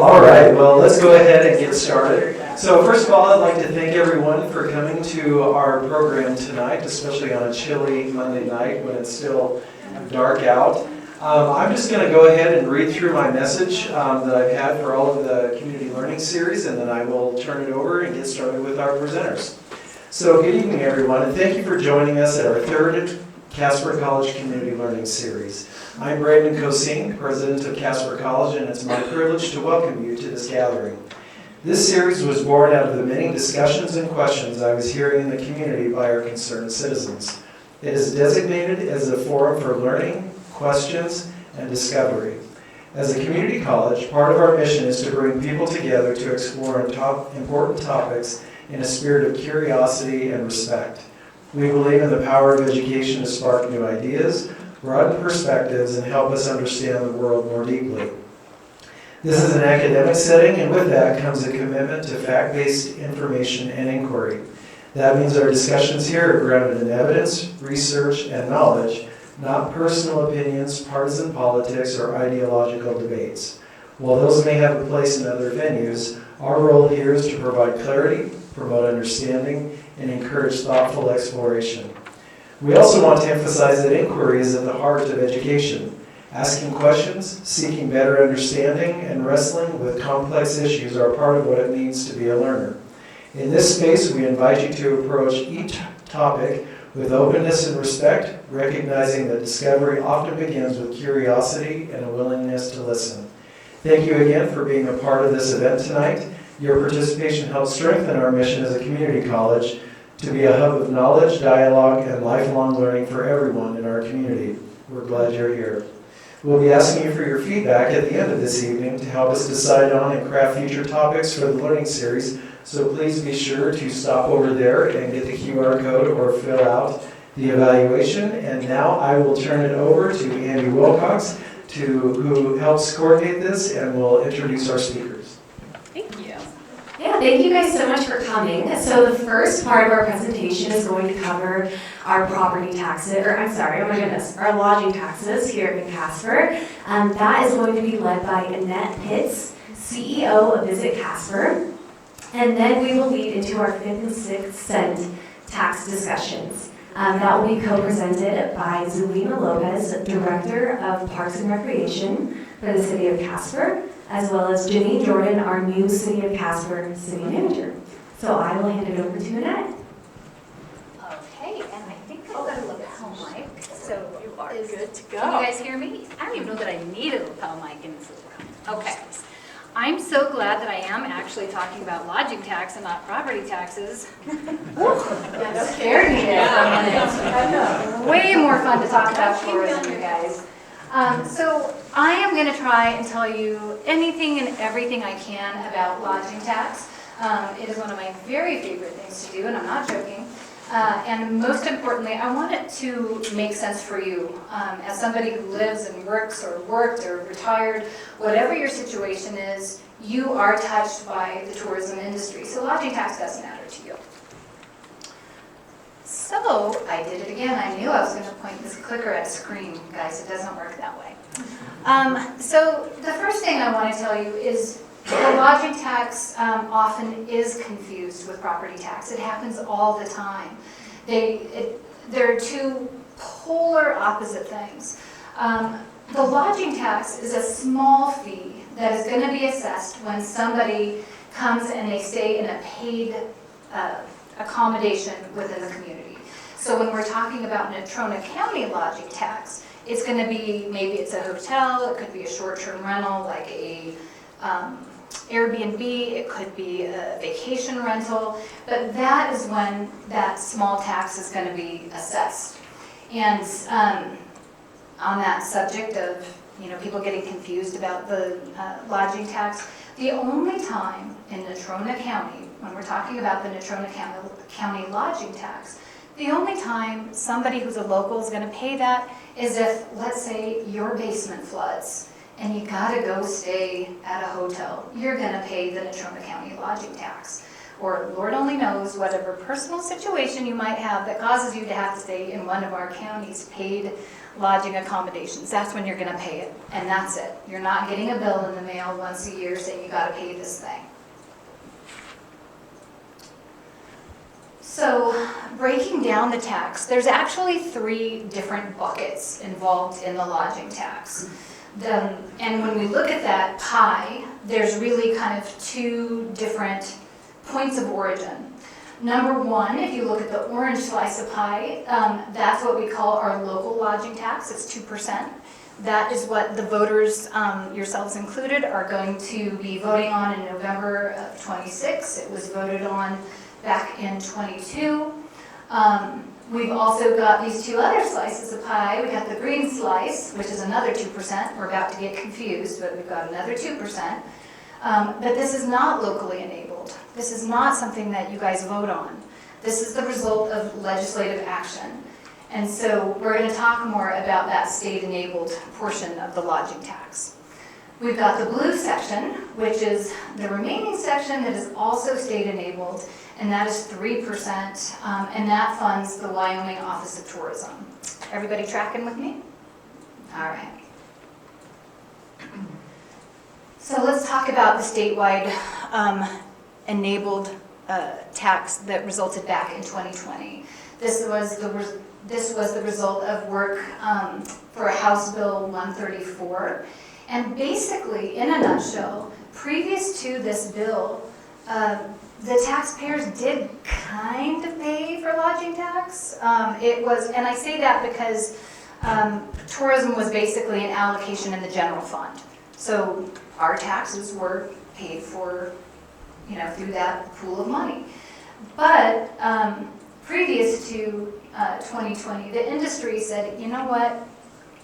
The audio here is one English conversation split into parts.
All right, well, let's go ahead and get started. So first of all, I'd like to thank everyone for coming to our program tonight, especially on a chilly Monday night when it's still dark out. I'm just going to go ahead and read through my message that I've had for all of the community learning series, and then I will turn it over and get started with our presenters. So good evening, everyone, and thank you for joining us at our third Casper College Community Learning Series. I'm Brandon Cosine, president of Casper College, and it's my privilege to welcome you to this gathering. This series was born out of the many discussions and questions I was hearing in the community by our concerned citizens. It is designated as a forum for learning, questions, and discovery. As a community college, part of our mission is to bring people together to explore important topics in a spirit of curiosity and respect. We believe in the power of education to spark new ideas, broaden perspectives, and help us understand the world more deeply. This is an academic setting, and with that comes a commitment to fact-based information and inquiry. That means our discussions here are grounded in evidence, research, and knowledge, not personal opinions, partisan politics, or ideological debates. While those may have a place in other venues, our role here is to provide clarity, promote understanding, and encourage thoughtful exploration. We also want to emphasize that inquiry is at the heart of education. Asking questions, seeking better understanding, and wrestling with complex issues are part of what it means to be a learner. In this space, we invite you to approach each topic with openness and respect, recognizing that discovery often begins with curiosity and a willingness to listen. Thank you again for being a part of this event tonight. Your participation helps strengthen our mission as a community college to be a hub of knowledge, dialogue, and lifelong learning for everyone in our community. We're glad you're here. We'll be asking you for your feedback at the end of this evening to help us decide on and craft future topics for the learning series, so please be sure to stop over there and get the QR code or fill out the evaluation. And now I will turn it over to Andy Wilcox, who helps coordinate this and will introduce our speakers. Thank you. Yeah, thank you guys so much for coming. So the first part of our presentation is going to cover our property taxes, our lodging taxes here in Casper. That is going to be led by Annette Pitts, CEO of Visit Casper. And then we will lead into our 5th and 6th cent tax discussions. That will be co-presented by Zulina Lopez, Director of Parks and Recreation for the City of Casper, as well as Janine Jordan, our new City of Casper City Manager. So I will hand it over to Annette. Okay, and I think I've got a lapel mic, so You are is- good to go. Can you guys hear me? I don't even know that I need a lapel mic in this room. Okay. I'm so glad that I am actually talking about lodging tax and not property taxes. That scared me there for a minute. Way more fun to talk about tourism, you guys. So I am going to try and tell you anything and everything I can about lodging tax. It is one of my very favorite things to do, and I'm not joking. And most importantly, I want it to make sense for you. As somebody who lives and works or worked or retired, whatever your situation is, you are touched by the tourism industry. So lodging tax does matter to you. So I did it again. I knew I was going to point this clicker at screen. Guys, it doesn't work that way. So the first thing I want to tell you is the lodging tax often is confused with property tax. It happens all the time. They're two polar opposite things. The lodging tax is a small fee that is going to be assessed when somebody comes and they stay in a paid accommodation within the community. So when we're talking about Natrona County lodging tax, it's going to be, maybe it's a hotel, it could be a short-term rental like a Airbnb, it could be a vacation rental, but that is when that small tax is going to be assessed. And on that subject of people getting confused about the lodging tax, the only time in Natrona County, when we're talking about the Natrona County lodging tax, the only time somebody who's a local is going to pay that is if, let's say, your basement floods and you gotta go stay at a hotel. You're gonna pay the Natrona County lodging tax. or Lord only knows, whatever personal situation you might have that causes you to have to stay in one of our county's paid lodging accommodations, that's when you're gonna pay it, and that's it. You're not getting a bill in the mail once a year saying you gotta pay this thing. So, breaking down the tax, there's actually 3 different buckets involved in the lodging tax. And when we look at that pie, there's really kind of 2 different points of origin. Number 1, if you look at the orange slice of pie, that's what we call our local lodging tax. It's 2%. That is what the voters, yourselves included, are going to be voting on in November of 26. It was voted on back in 22. We've also got these 2 other slices of pie. We got the green slice, which is another 2%. We're about to get confused, but we've got another 2%. But this is not locally enabled. This is not something that you guys vote on. This is the result of legislative action. And so we're going to talk more about that state-enabled portion of the lodging tax. We've got the blue section, which is the remaining section that is also state-enabled, and that is 3%, and that funds the Wyoming Office of Tourism. Everybody tracking with me? All right. So let's talk about the statewide enabled tax that resulted back in 2020. This was the result of work for House Bill 134. And basically, in a nutshell, previous to this bill, the taxpayers did kind of pay for lodging tax. It was, and I say that because tourism was basically an allocation in the general fund. So our taxes were paid for, through that pool of money. But previous to 2020, the industry said, you know what,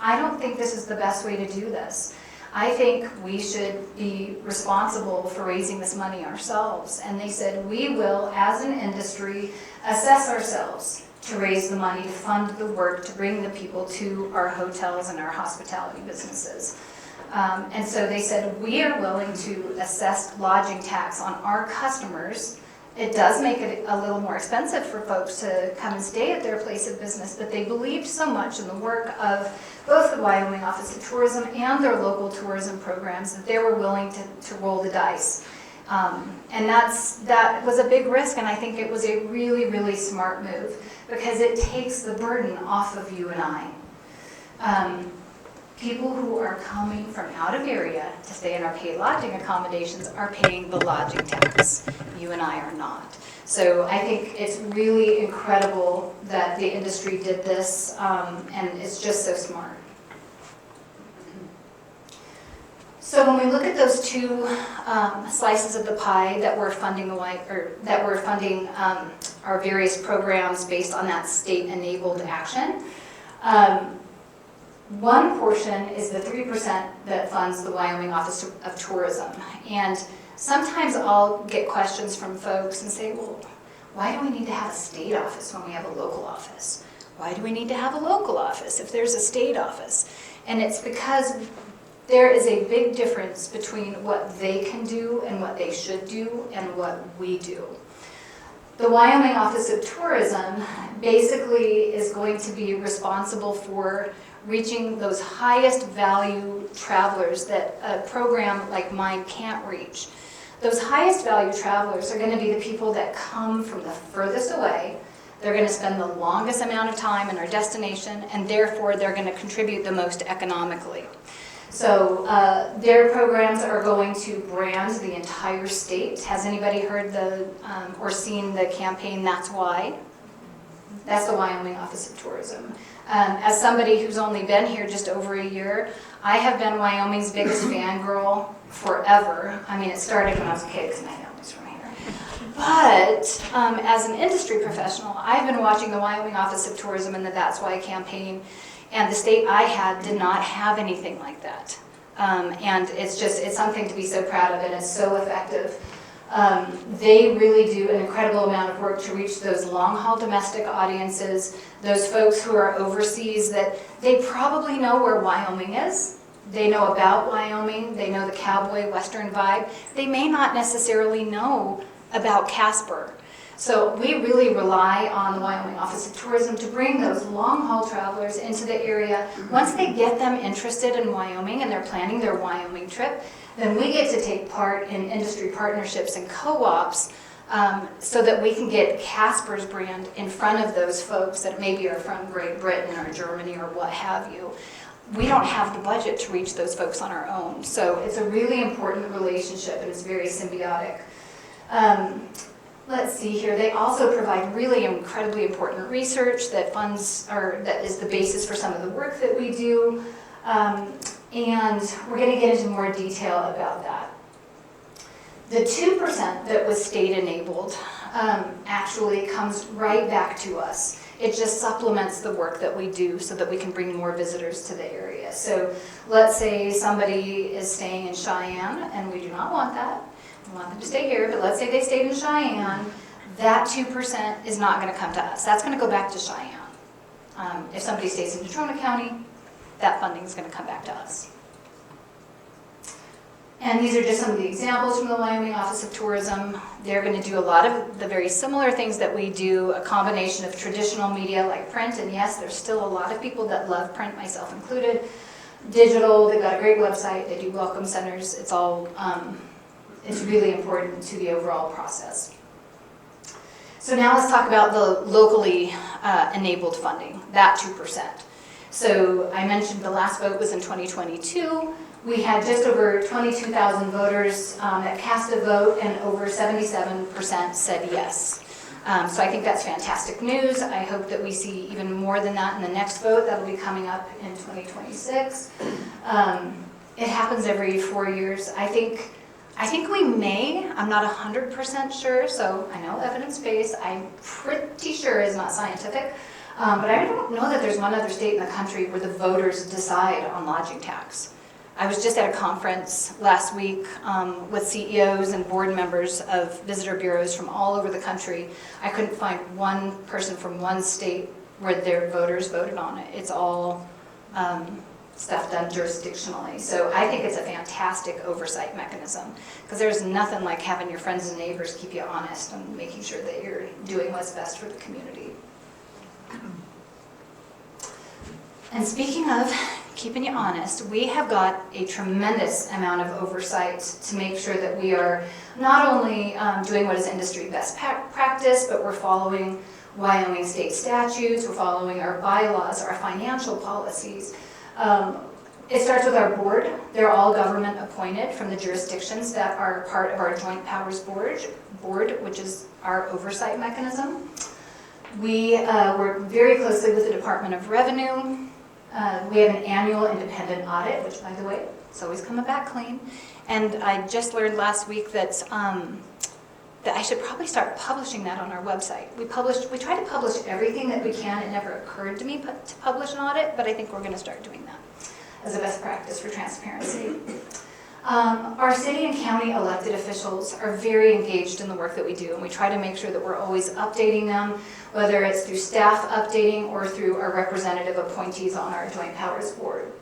I don't think this is the best way to do this. I think we should be responsible for raising this money ourselves. And they said, we will, as an industry, assess ourselves to raise the money to fund the work, to bring the people to our hotels and our hospitality businesses. And so they said, we are willing to assess lodging tax on our customers. It does make it a little more expensive for folks to come and stay at their place of business, but they believed so much in the work of both the Wyoming Office of Tourism and their local tourism programs that they were willing to roll the dice. And that was a big risk, and I think it was a really, really smart move because it takes the burden off of you and I. People who are coming from out of area to stay in our paid lodging accommodations are paying the lodging tax. You and I are not. So I think it's really incredible that the industry did this, and it's just so smart. So when we look at those 2 slices of the pie that we're funding our various programs based on that state-enabled action. One portion is the 3% that funds the Wyoming Office of Tourism. And sometimes I'll get questions from folks and say, well, why do we need to have a state office when we have a local office? Why do we need to have a local office if there's a state office? And it's because there is a big difference between what they can do and what they should do and what we do. The Wyoming Office of Tourism basically is going to be responsible for reaching those highest value travelers that a program like mine can't reach. Those highest value travelers are going to be the people that come from the furthest away. They're going to spend the longest amount of time in our destination, and therefore they're going to contribute the most economically. So their programs are going to brand the entire state. Has anybody heard or seen the campaign, That's Why? That's the Wyoming Office of Tourism. As somebody who's only been here just over a year, I have been Wyoming's biggest fangirl forever. I mean, it started when I was a kid because my family's from here. But as an industry professional, I've been watching the Wyoming Office of Tourism and the That's Why campaign, and the state I had did not have anything like that. And it's something to be so proud of, and it's so effective. They really do an incredible amount of work to reach those long-haul domestic audiences, those folks who are overseas that they probably know where Wyoming is. They know about Wyoming. They know the cowboy western vibe. They may not necessarily know about Casper. So we really rely on the Wyoming Office of Tourism to bring those long-haul travelers into the area. Once they get them interested in Wyoming and they're planning their Wyoming trip, then we get to take part in industry partnerships and co-ops so that we can get Casper's brand in front of those folks that maybe are from Great Britain or Germany or what have you. We don't have the budget to reach those folks on our own. So it's a really important relationship and it's very symbiotic. Let's see here. They also provide really incredibly important research that that is the basis for some of the work that we do. And we're going to get into more detail about that. The 2% that was state-enabled actually comes right back to us. It just supplements the work that we do so that we can bring more visitors to the area. So let's say somebody is staying in Cheyenne, and we do not want that. We want them to stay here, but let's say they stayed in Cheyenne. That 2% is not going to come to us. That's going to go back to Cheyenne. If somebody stays in Natrona County, that funding is going to come back to us. And these are just some of the examples from the Wyoming Office of Tourism. They're going to do a lot of the very similar things that we do, a combination of traditional media like print, and yes, there's still a lot of people that love print, myself included. Digital, they've got a great website, they do welcome centers. It's all, it's really important to the overall process. So now let's talk about the locally enabled funding, that 2%. So I mentioned the last vote was in 2022. We had just over 22,000 voters that cast a vote, and over 77% said yes. So I think that's fantastic news. I hope that we see even more than that in the next vote. That'll be coming up in 2026. It happens every 4 years. I think we may, I'm not 100% sure, so I know evidence-based, I'm pretty sure is not scientific, but I don't know that there's one other state in the country where the voters decide on lodging tax. I was just at a conference last week with CEOs and board members of visitor bureaus from all over the country. I couldn't find one person from one state where their voters voted on it. It's all stuff done jurisdictionally. So I think it's a fantastic oversight mechanism because there's nothing like having your friends and neighbors keep you honest and making sure that you're doing what's best for the community. And speaking of keeping you honest, we have got a tremendous amount of oversight to make sure that we are not only doing what is industry best practice, but we're following Wyoming state statutes, we're following our bylaws, our financial policies. It starts with our board. They're all government appointed from the jurisdictions that are part of our Joint Powers Board, which is our oversight mechanism. We work very closely with the Department of Revenue. We have an annual independent audit, which, by the way, it's always coming back clean. And I just learned last week that that I should probably start publishing that on our website. We try to publish everything that we can. It never occurred to me to publish an audit, but I think we're going to start doing that as a best practice for transparency. Our city and county elected officials are very engaged in the work that we do, and we try to make sure that we're always updating them, whether it's through staff updating or through our representative appointees on our Joint Powers Board.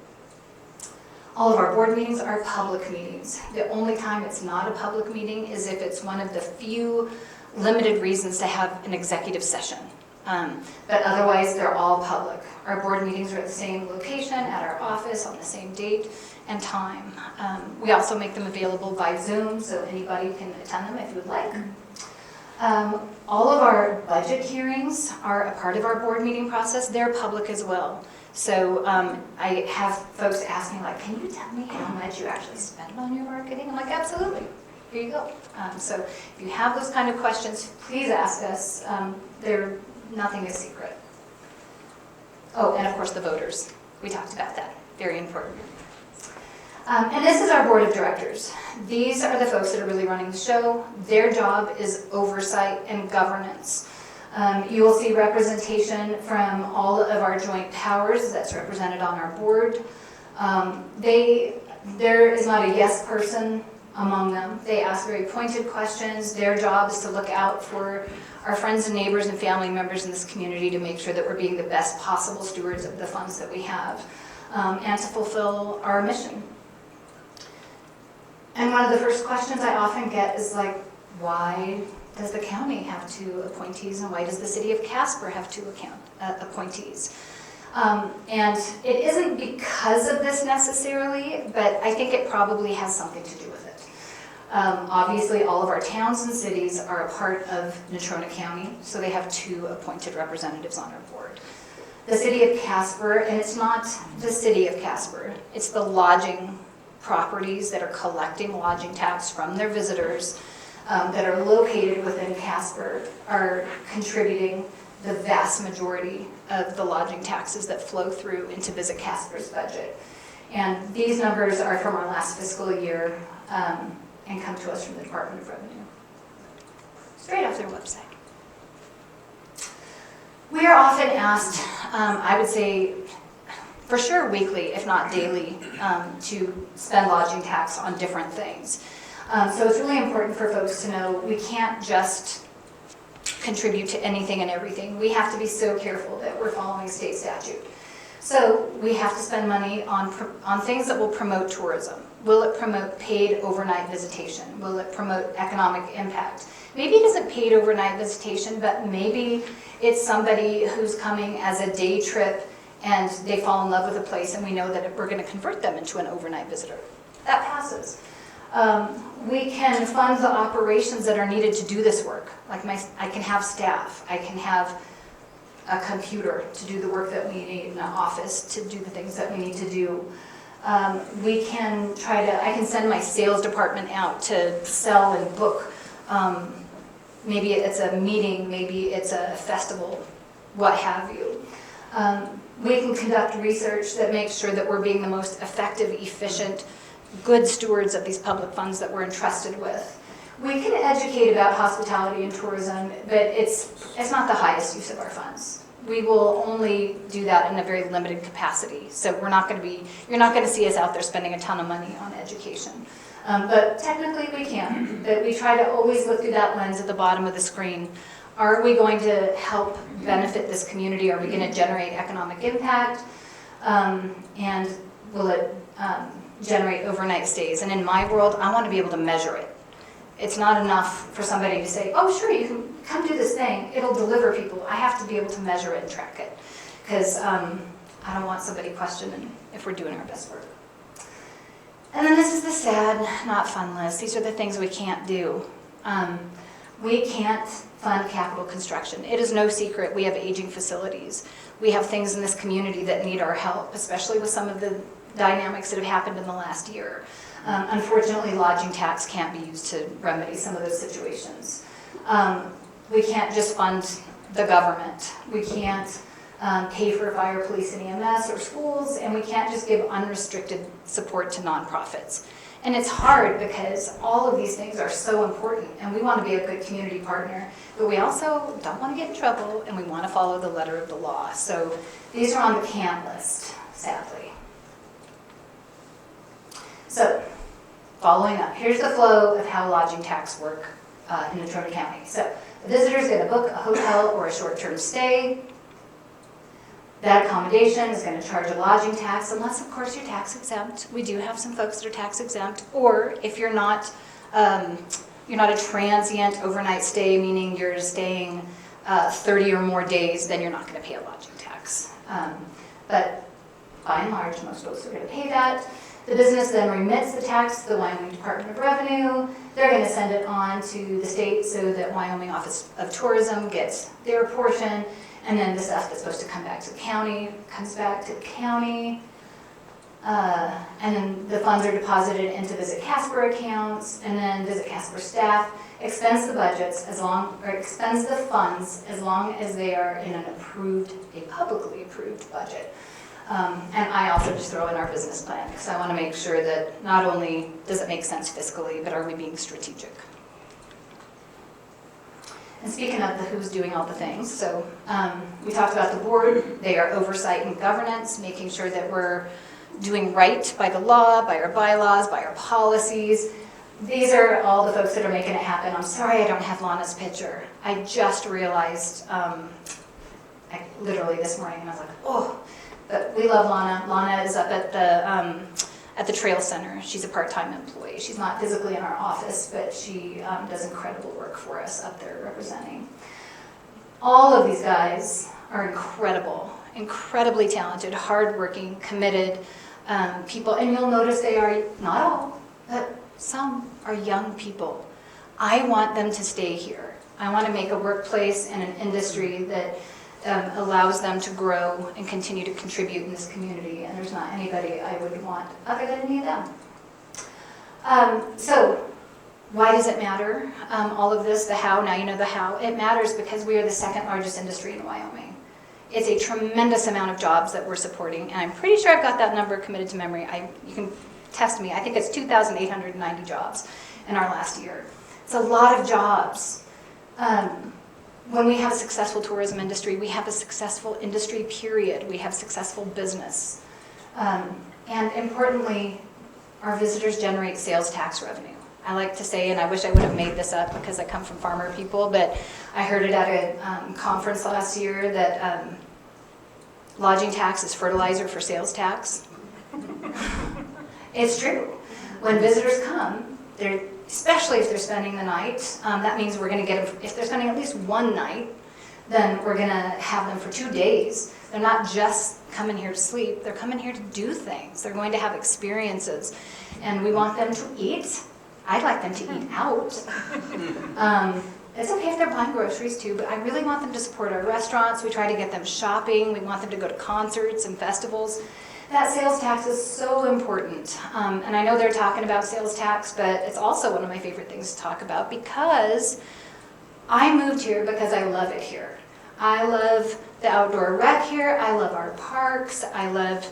All of our board meetings are public meetings. The only time it's not a public meeting is if it's one of the few limited reasons to have an executive session. But otherwise, they're all public. Our board meetings are at the same location, at our office, on the same date and time. We also make them available by Zoom, so anybody can attend them if you would like. All of our budget hearings are a part of our board meeting process. They're public as well. So I have folks asking, like, can you tell me how much you actually spend on your marketing? I'm like, absolutely. Here you go. So if you have those kind of questions, please ask us. Nothing is secret. Oh, and of course the voters. We talked about that. Very important. And this is our board of directors. These are the folks that are really running the show. Their job is oversight and governance. You will see representation from all of our joint powers that's represented on our board. There is not a yes person among them. They ask very pointed questions. Their job is to look out for our friends and neighbors and family members in this community to make sure that we're being the best possible stewards of the funds that we have and to fulfill our mission. And one of the first questions I often get is like, why does the county have 2 appointees, and why does the city of Casper have 2 appointees? And it isn't because of this necessarily, but I think it probably has something to do with it. Obviously, all of our towns and cities are a part of Natrona County, so they have 2 appointed representatives on our board. The city of Casper, and it's not the city of Casper, it's the lodging properties that are collecting lodging tax from their visitors that are located within Casper are contributing the vast majority of the lodging taxes that flow through into Visit Casper's budget. And these numbers are from our last fiscal year and come to us from the Department of Revenue, straight off their website. We are often asked, I would say for sure weekly, if not daily, to spend lodging tax on different things. So it's really important for folks to know we can't just contribute to anything and everything. We have to be so careful that we're following state statute. So we have to spend money on things that will promote tourism. Will it promote paid overnight visitation? Will it promote economic impact? Maybe it isn't paid overnight visitation, but maybe it's somebody who's coming as a day trip and they fall in love with a place and we know that we're going to convert them into an overnight visitor. That passes. We can fund the operations that are needed to do this work. Like I can have staff, I can have a computer to do the work that we need, an office to do the things that we need to do. I can send my sales department out to sell and book. Maybe it's a meeting, maybe it's a festival, what have you. We can conduct research that makes sure that we're being the most effective, efficient, good stewards of these public funds that we're entrusted with. We can educate about hospitality and tourism, but it's not the highest use of our funds. We will only do that in a very limited capacity. So you're not going to see us out there spending a ton of money on education. But technically we can. But we try to always look through that lens at the bottom of the screen. Are we going to help benefit this community? Are we going to generate economic impact? And will it generate overnight stays? And in my world, I want to be able to measure it. It's not enough for somebody to say, oh, sure, you can come do this thing. It'll deliver people. I have to be able to measure it and track it. Because I don't want somebody questioning if we're doing our best work. And then this is the sad, not fun list. These are the things we can't do. We can't fund capital construction. It is no secret we have aging facilities. We have things in this community that need our help, especially with some of the dynamics that have happened in the last year. Unfortunately, lodging tax can't be used to remedy some of those situations. We can't just fund the government. We can't pay for fire, police, and EMS or schools, and we can't just give unrestricted support to nonprofits. And it's hard because all of these things are so important, and we want to be a good community partner, but we also don't want to get in trouble, and we want to follow the letter of the law. So these are on the can list, sadly. So, following up, here's the flow of how lodging tax work in Natrona County. So, the visitor's going to book a hotel or a short-term stay. That accommodation is going to charge a lodging tax, unless, of course, you're tax exempt. We do have some folks that are tax exempt. Or if you're not a transient overnight stay, meaning you're staying 30 or more days, then you're not going to pay a lodging tax. But by and large, most folks are going to pay that. The business then remits the tax to the Wyoming Department of Revenue. They're going to send it on to the state so that Wyoming Office of Tourism gets their portion. And then the stuff that's supposed to come back to the county comes back to the county. And then the funds are deposited into Visit Casper accounts. And then Visit Casper staff expends the budgets expends the funds as long as they are in a publicly approved budget. And I also just throw in our business plan because I want to make sure that not only does it make sense fiscally, but are we being strategic? And speaking of the who's doing all the things, so we talked about the board. They are oversight and governance, making sure that we're doing right by the law, by our bylaws, by our policies. These are all the folks that are making it happen. I'm sorry I don't have Lana's picture. I just realized, literally this morning, and I was like, oh. But we love Lana. Lana is up at the at the Trail Center. She's a part-time employee. She's not physically in our office, but she does incredible work for us up there representing. All of these guys are incredible, incredibly talented, hardworking, committed people. And you'll notice they are, not all, but some are young people. I want them to stay here. I want to make a workplace and an industry that allows them to grow and continue to contribute in this community, and there's not anybody I would want other than any of them. So, why does it matter? All of this, the how, now you know the how. It matters because we are the second largest industry in Wyoming. It's a tremendous amount of jobs that we're supporting, and I'm pretty sure I've got that number committed to memory. You can test me. I think it's 2,890 jobs in our last year. It's a lot of jobs. When we have a successful tourism industry, we have a successful industry, period. We have successful business. And importantly, our visitors generate sales tax revenue. I like to say, and I wish I would have made this up because I come from farmer people, but I heard it at a conference last year that lodging tax is fertilizer for sales tax. It's true. When visitors come, especially if they're spending the night, that means we're going to get them, if they're spending at least one night, then we're going to have them for 2 days. They're not just coming here to sleep, they're coming here to do things. They're going to have experiences. And we want them to eat. I'd like them to eat out. It's okay if they're buying groceries too, but I really want them to support our restaurants. We try to get them shopping. We want them to go to concerts and festivals. That sales tax is so important. And I know they're talking about sales tax, but it's also one of my favorite things to talk about because I moved here because I love it here. I love the outdoor rec here. I love our parks. I love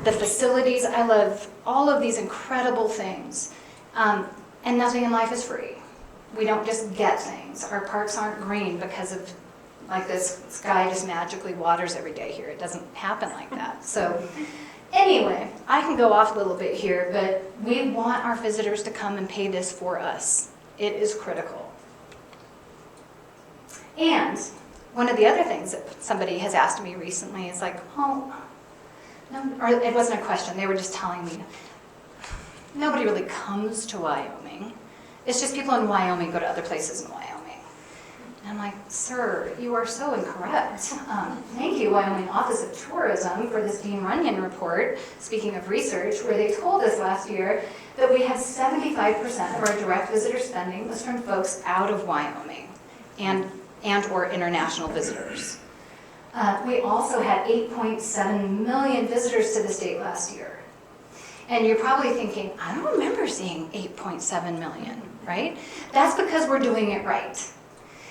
the facilities. I love all of these incredible things. And nothing in life is free. We don't just get things. Our parks aren't green because of like this sky just magically waters every day here. It doesn't happen like that. So anyway, I can go off a little bit here, but we want our visitors to come and pay this for us. It is critical. And one of the other things that somebody has asked me recently is like, oh, no, or it wasn't a question, they were just telling me, nobody really comes to Wyoming. It's just people in Wyoming go to other places in Wyoming. And I'm like, sir, you are so incorrect. Thank you, Wyoming Office of Tourism, for this Dean Runyon report, speaking of research, where they told us last year that we had 75% of our direct visitor spending was from folks out of Wyoming and or international visitors. We also had 8.7 million visitors to the state last year. And you're probably thinking, I don't remember seeing 8.7 million, right? That's because we're doing it right.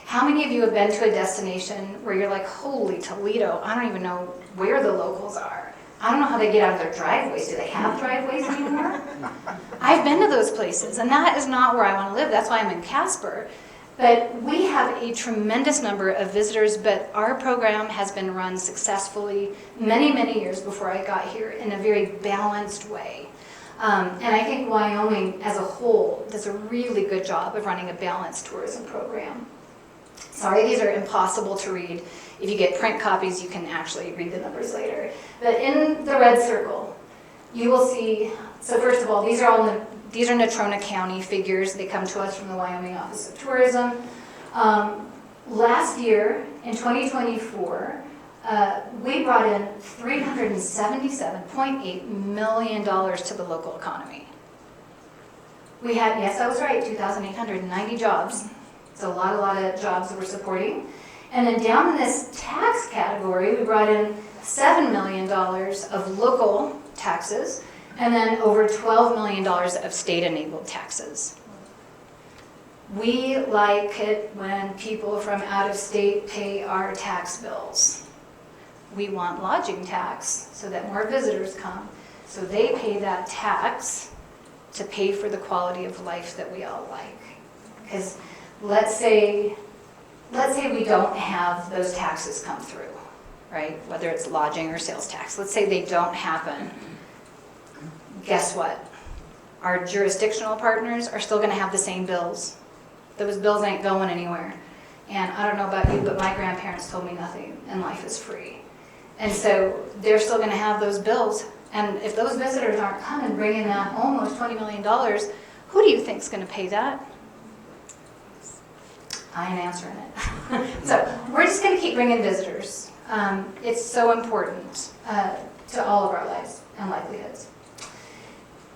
How many of you have been to a destination where you're like, holy Toledo, I don't even know where the locals are. I don't know how they get out of their driveways. Do they have driveways anymore? I've been to those places, and that is not where I want to live. That's why I'm in Casper. But we have a tremendous number of visitors, but our program has been run successfully many, many years before I got here in a very balanced way. And I think Wyoming as a whole does a really good job of running a balanced tourism program. Sorry, these are impossible to read. If you get print copies, you can actually read the numbers later. But in the red circle, you will see, so first of all, these are Natrona County figures. They come to us from the Wyoming Office of Tourism. Last year, in 2024, we brought in $377.8 million to the local economy. We had, yes, I was right, 2,890 jobs. It's a lot of jobs that we're supporting. And then down in this tax category, we brought in $7 million of local taxes, and then over $12 million of state-enabled taxes. We like it when people from out of state pay our tax bills. We want lodging tax so that more visitors come. So they pay that tax to pay for the quality of life that we all like. Because let's say we don't have those taxes come through, right? Whether it's lodging or sales tax. Let's say they don't happen. Guess what? Our jurisdictional partners are still going to have the same bills. Those bills ain't going anywhere. And I don't know about you, but my grandparents told me nothing in life is free. And so they're still going to have those bills And if those visitors aren't coming, bringing that almost $20 million, who do you think's going to pay that? I ain't answering it. So we're just going to keep bringing visitors. It's so important to all of our lives and livelihoods.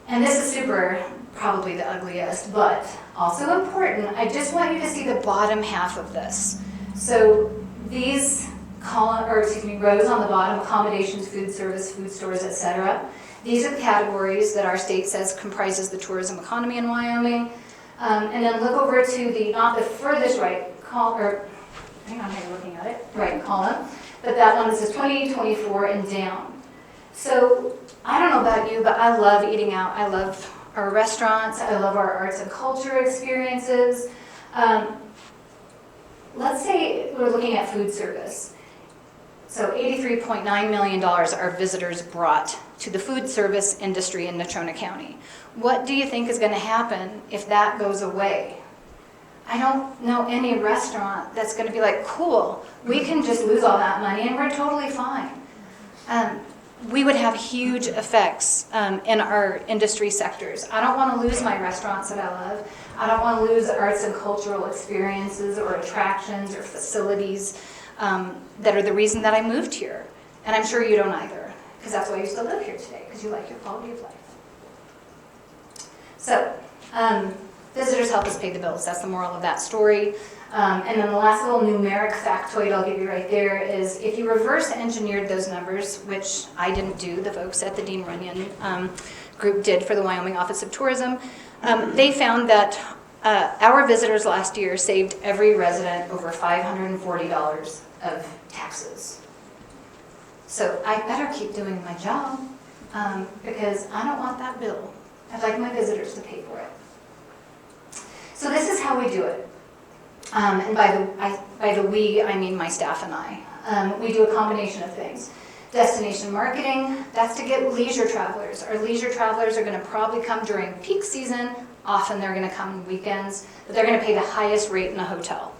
And this is super, probably the ugliest, but also important. I just want you to see the bottom half of this. So these rows on the bottom, accommodations, food service, food stores, etc. These are the categories that our state says comprises the tourism economy in Wyoming. And then look over to the, not the furthest right column, or hang on, you're looking at it, right column, but that one that says 2024 and down. So I don't know about you, but I love eating out. I love our restaurants. I love our arts and culture experiences. Let's say we're looking at food service. So $83.9 million our visitors brought to the food service industry in Natrona County. What do you think is going to happen if that goes away? I don't know any restaurant that's going to be like, cool, we can just lose all that money and we're totally fine. We would have huge effects in our industry sectors. I don't want to lose my restaurants that I love. I don't want to lose arts and cultural experiences or attractions or facilities that are the reason that I moved here. And I'm sure you don't either, because that's why you still live here today, because you like your quality of life. So, visitors help us pay the bills. That's the moral of that story. And then the last little numeric factoid I'll give you right there is if you reverse engineered those numbers, which I didn't do, the folks at the Dean Runyon group did for the Wyoming Office of Tourism, they found that our visitors last year saved every resident over $540 of taxes. So I better keep doing my job because I don't want that bill. I'd like my visitors to pay for it. So this is how we do it. And by the we, I mean my staff and I. We do a combination of things. Destination marketing, that's to get leisure travelers. Our leisure travelers are going to probably come during peak season. Often they're going to come on weekends, but they're going to pay the highest rate in a hotel.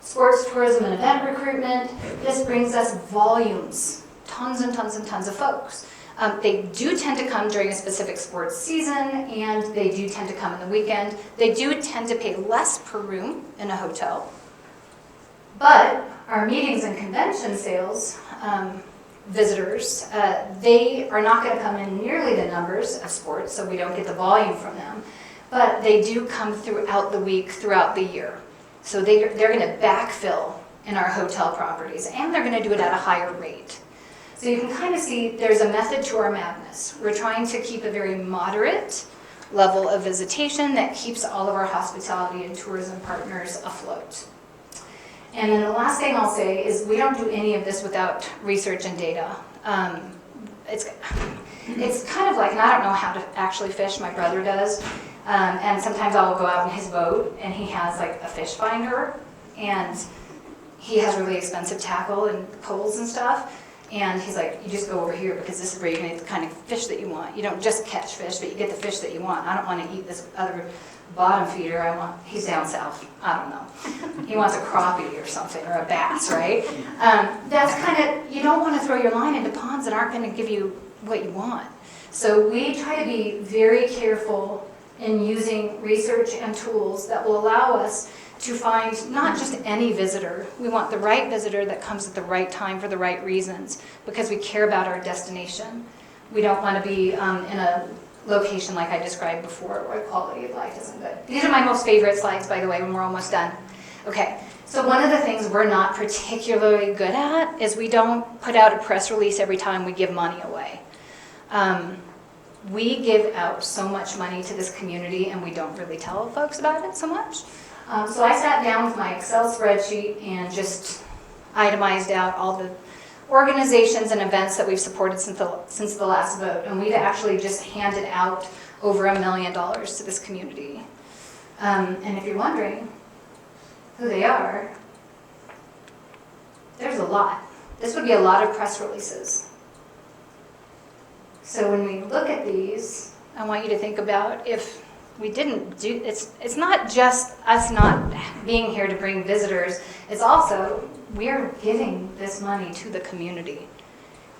Sports tourism and event recruitment, this brings us volumes, tons and tons and tons of folks. They do tend to come during a specific sports season, and they do tend to come in the weekend. They do tend to pay less per room in a hotel. But our meetings and convention sales visitors, they are not going to come in nearly the numbers of sports, so we don't get the volume from them. But they do come throughout the week, throughout the year. So they're going to backfill in our hotel properties, and they're going to do it at a higher rate. So you can kind of see there's a method to our madness. We're trying to keep a very moderate level of visitation that keeps all of our hospitality and tourism partners afloat. And then the last thing I'll say is we don't do any of this without research and data. It's kind of like, and I don't know how to actually fish, my brother does, and sometimes I'll go out in his boat and he has like a fish finder, and he has really expensive tackle and poles and stuff. And he's like, you just go over here because this is where you're going to get the kind of fish that you want. You don't just catch fish, but you get the fish that you want. I don't want to eat this other bottom feeder. He's down south. I don't know. He wants a crappie or something, or a bass, right? That's kind of, you don't want to throw your line into ponds that aren't going to give you what you want. So we try to be very careful in using research and tools that will allow us to find not just any visitor. We want the right visitor that comes at the right time for the right reasons, because we care about our destination. We don't want to be in a location like I described before where quality of life isn't good. These are my most favorite slides, by the way, when we're almost done. Okay, so one of the things we're not particularly good at is we don't put out a press release every time we give money away. We give out so much money to this community and we don't really tell folks about it so much. So I sat down with my Excel spreadsheet and just itemized out all the organizations and events that we've supported since the last vote. And we've actually just handed out over $1 million to this community. And if you're wondering who they are, there's a lot. This would be a lot of press releases. So when we look at these, I want you to think about if we didn't do, it's not just us not being here to bring visitors, it's also we're giving this money to the community.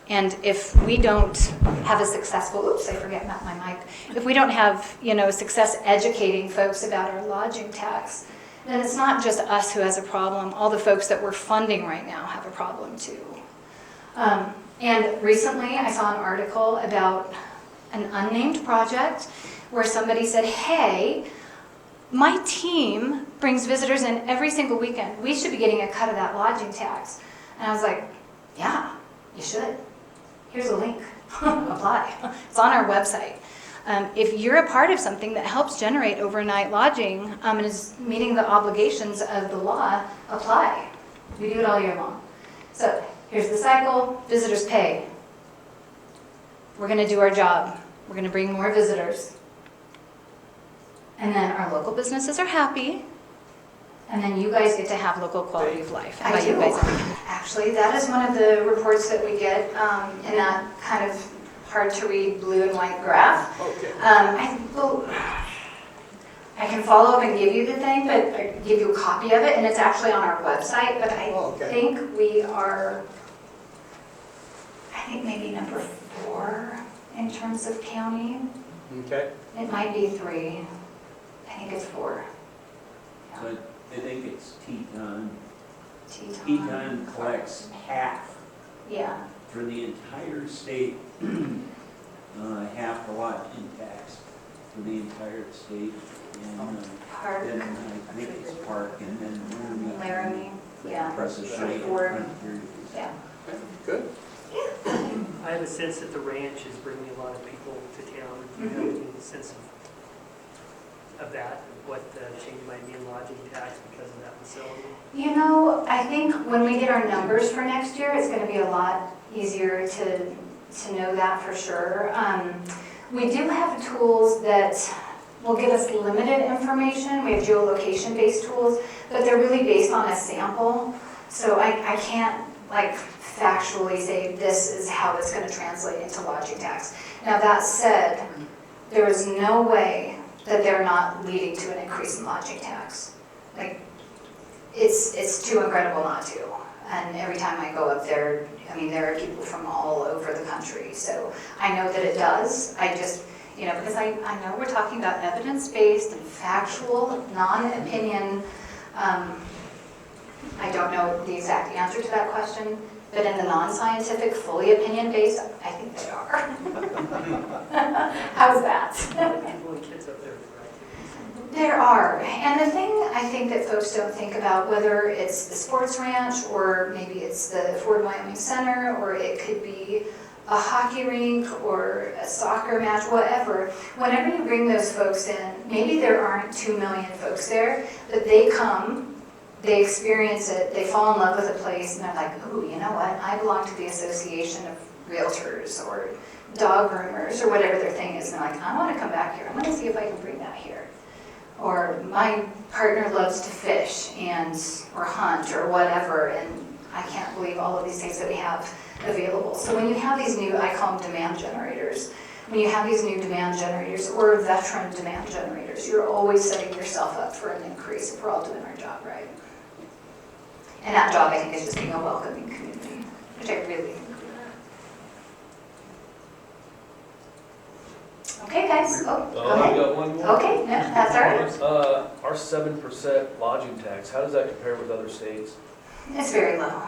And if we don't have a successful, oops, I forget my mic. If we don't have, success educating folks about our lodging tax, then it's not just us who has a problem. All the folks that we're funding right now have a problem too. And recently I saw an article about an unnamed project where somebody said, hey, my team brings visitors in every single weekend. We should be getting a cut of that lodging tax. And I was like, yeah, you should. Here's a link. Apply. It's on our website. If you're a part of something that helps generate overnight lodging and is meeting the obligations of the law, apply. We do it all year long. So here's the cycle. Visitors pay. We're going to do our job. We're going to bring more visitors. And then our local businesses are happy. And then you guys get to have local quality of life. How about you guys? Actually, that is one of the reports that we get in that kind of hard to read blue and white graph. Okay. I can follow up and give you the thing, but I give you a copy of it, and it's actually on our website. But I think we are, maybe number 4 in terms of county. Okay. It might be 3. I think it's 4. Yeah. But I think it's Teton. Teton. Teton collects half Yeah. for the entire state, half the lodging tax for the entire state. And Park. then I think it's Park and then Laramie. Yeah. Presses Street. Four. Yeah. Good. I have a sense that the ranch is bringing a lot of people to town. Do you have any sense of that, what the change might be in lodging tax because of that facility? I think when we get our numbers for next year, it's going to be a lot easier to know that for sure. We do have tools that will give us limited information. We have geolocation-based tools, but they're really based on a sample. So I can't factually say this is how it's going to translate into lodging tax. Now that said, there is no way that they're not leading to an increase in lodging tax. It's too incredible not to. And every time I go up there, there are people from all over the country. So I know that it does. I just, because I know we're talking about evidence-based and factual, non-opinion. I don't know the exact answer to that question, but in the non-scientific, fully opinion-based, I think they are. How's that? People and kids up there for activities. There are. And the thing I think that folks don't think about, whether it's the sports ranch or maybe it's the Ford Wyoming Center or it could be a hockey rink or a soccer match, whatever, whenever you bring those folks in, maybe there aren't 2 million folks there, but they come, they experience it, they fall in love with a place, and they're like, ooh, you know what, I belong to the Association of Realtors or dog groomers or whatever their thing is, and they're like, I want to come back here, I'm going to see if I can bring that here. Or my partner loves to fish or hunt or whatever, and I can't believe all of these things that we have available. So when you have these new, I call them demand generators, when you have these new demand generators or veteran demand generators, you're always setting yourself up for an increase if we're all doing our job right. And that job, I think, is just being a welcoming community, which I really think we are. Okay, guys. Oh, go I ahead. got one more. Okay, no, that's all right. Our 7% lodging tax, how does that compare with other states? It's very low.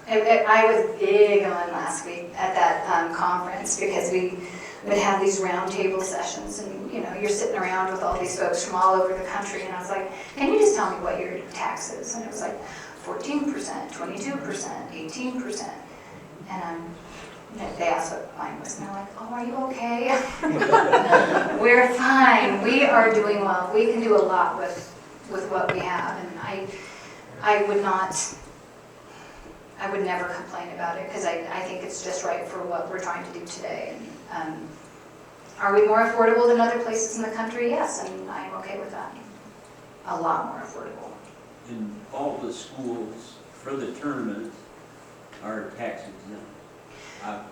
I was big on last week at that conference because we would have these roundtable sessions and you're sitting around with all these folks from all over the country and I was like, can you just tell me what your tax is? And it was like 14%, 22%, 18%. And they asked what mine was and they're like, oh, are you okay? We're fine. We are doing well. We can do a lot with what we have and I would never complain about it because I think it's just right for what we're trying to do today. And, are we more affordable than other places in the country? Yes, and I'm okay with that. A lot more affordable. And all the schools for the tournament are tax exempt.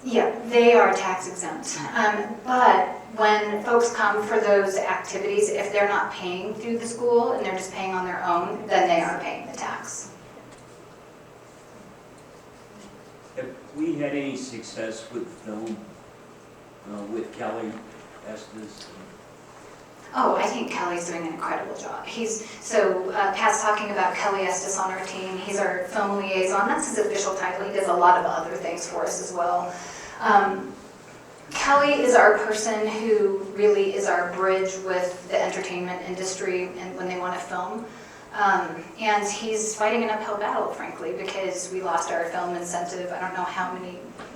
Yeah, they are tax exempt. But when folks come for those activities, if they're not paying through the school and they're just paying on their own, then they are paying the tax. we had any success with film, with Kelly Estes? Oh, I think Kelly's doing an incredible job. Pat's talking about Kelly Estes on our team. He's our film liaison. That's his official title. He does a lot of other things for us as well. Kelly is our person who really is our bridge with the entertainment industry and when they want to film. And he's fighting an uphill battle, frankly, because we lost our film incentive. I don't know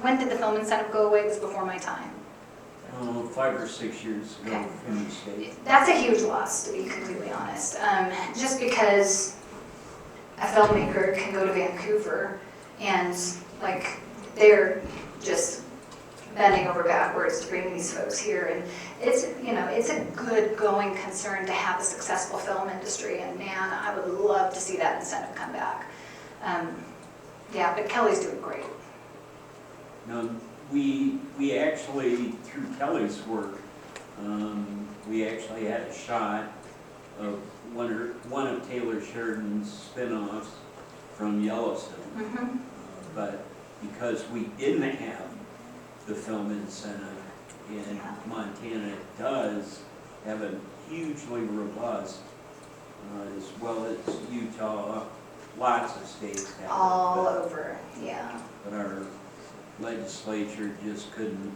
when did the film incentive go away? It was before my time. 5 or 6 years ago Okay. from the state. That's a huge loss, to be completely honest. Just because a filmmaker can go to Vancouver and they're just bending over backwards to bring these folks here, and it's a good going concern to have a successful film industry, and man, I would love to see that incentive come back. Yeah, but Kelly's doing great. Now, we actually, through Kelly's work, we actually had a shot of one of Taylor Sheridan's spin-offs from Yellowstone. Mm-hmm. But because we didn't have the film incentive in Montana, does have a hugely robust, as well as Utah, lots of states have it. All over, yeah. But our legislature just couldn't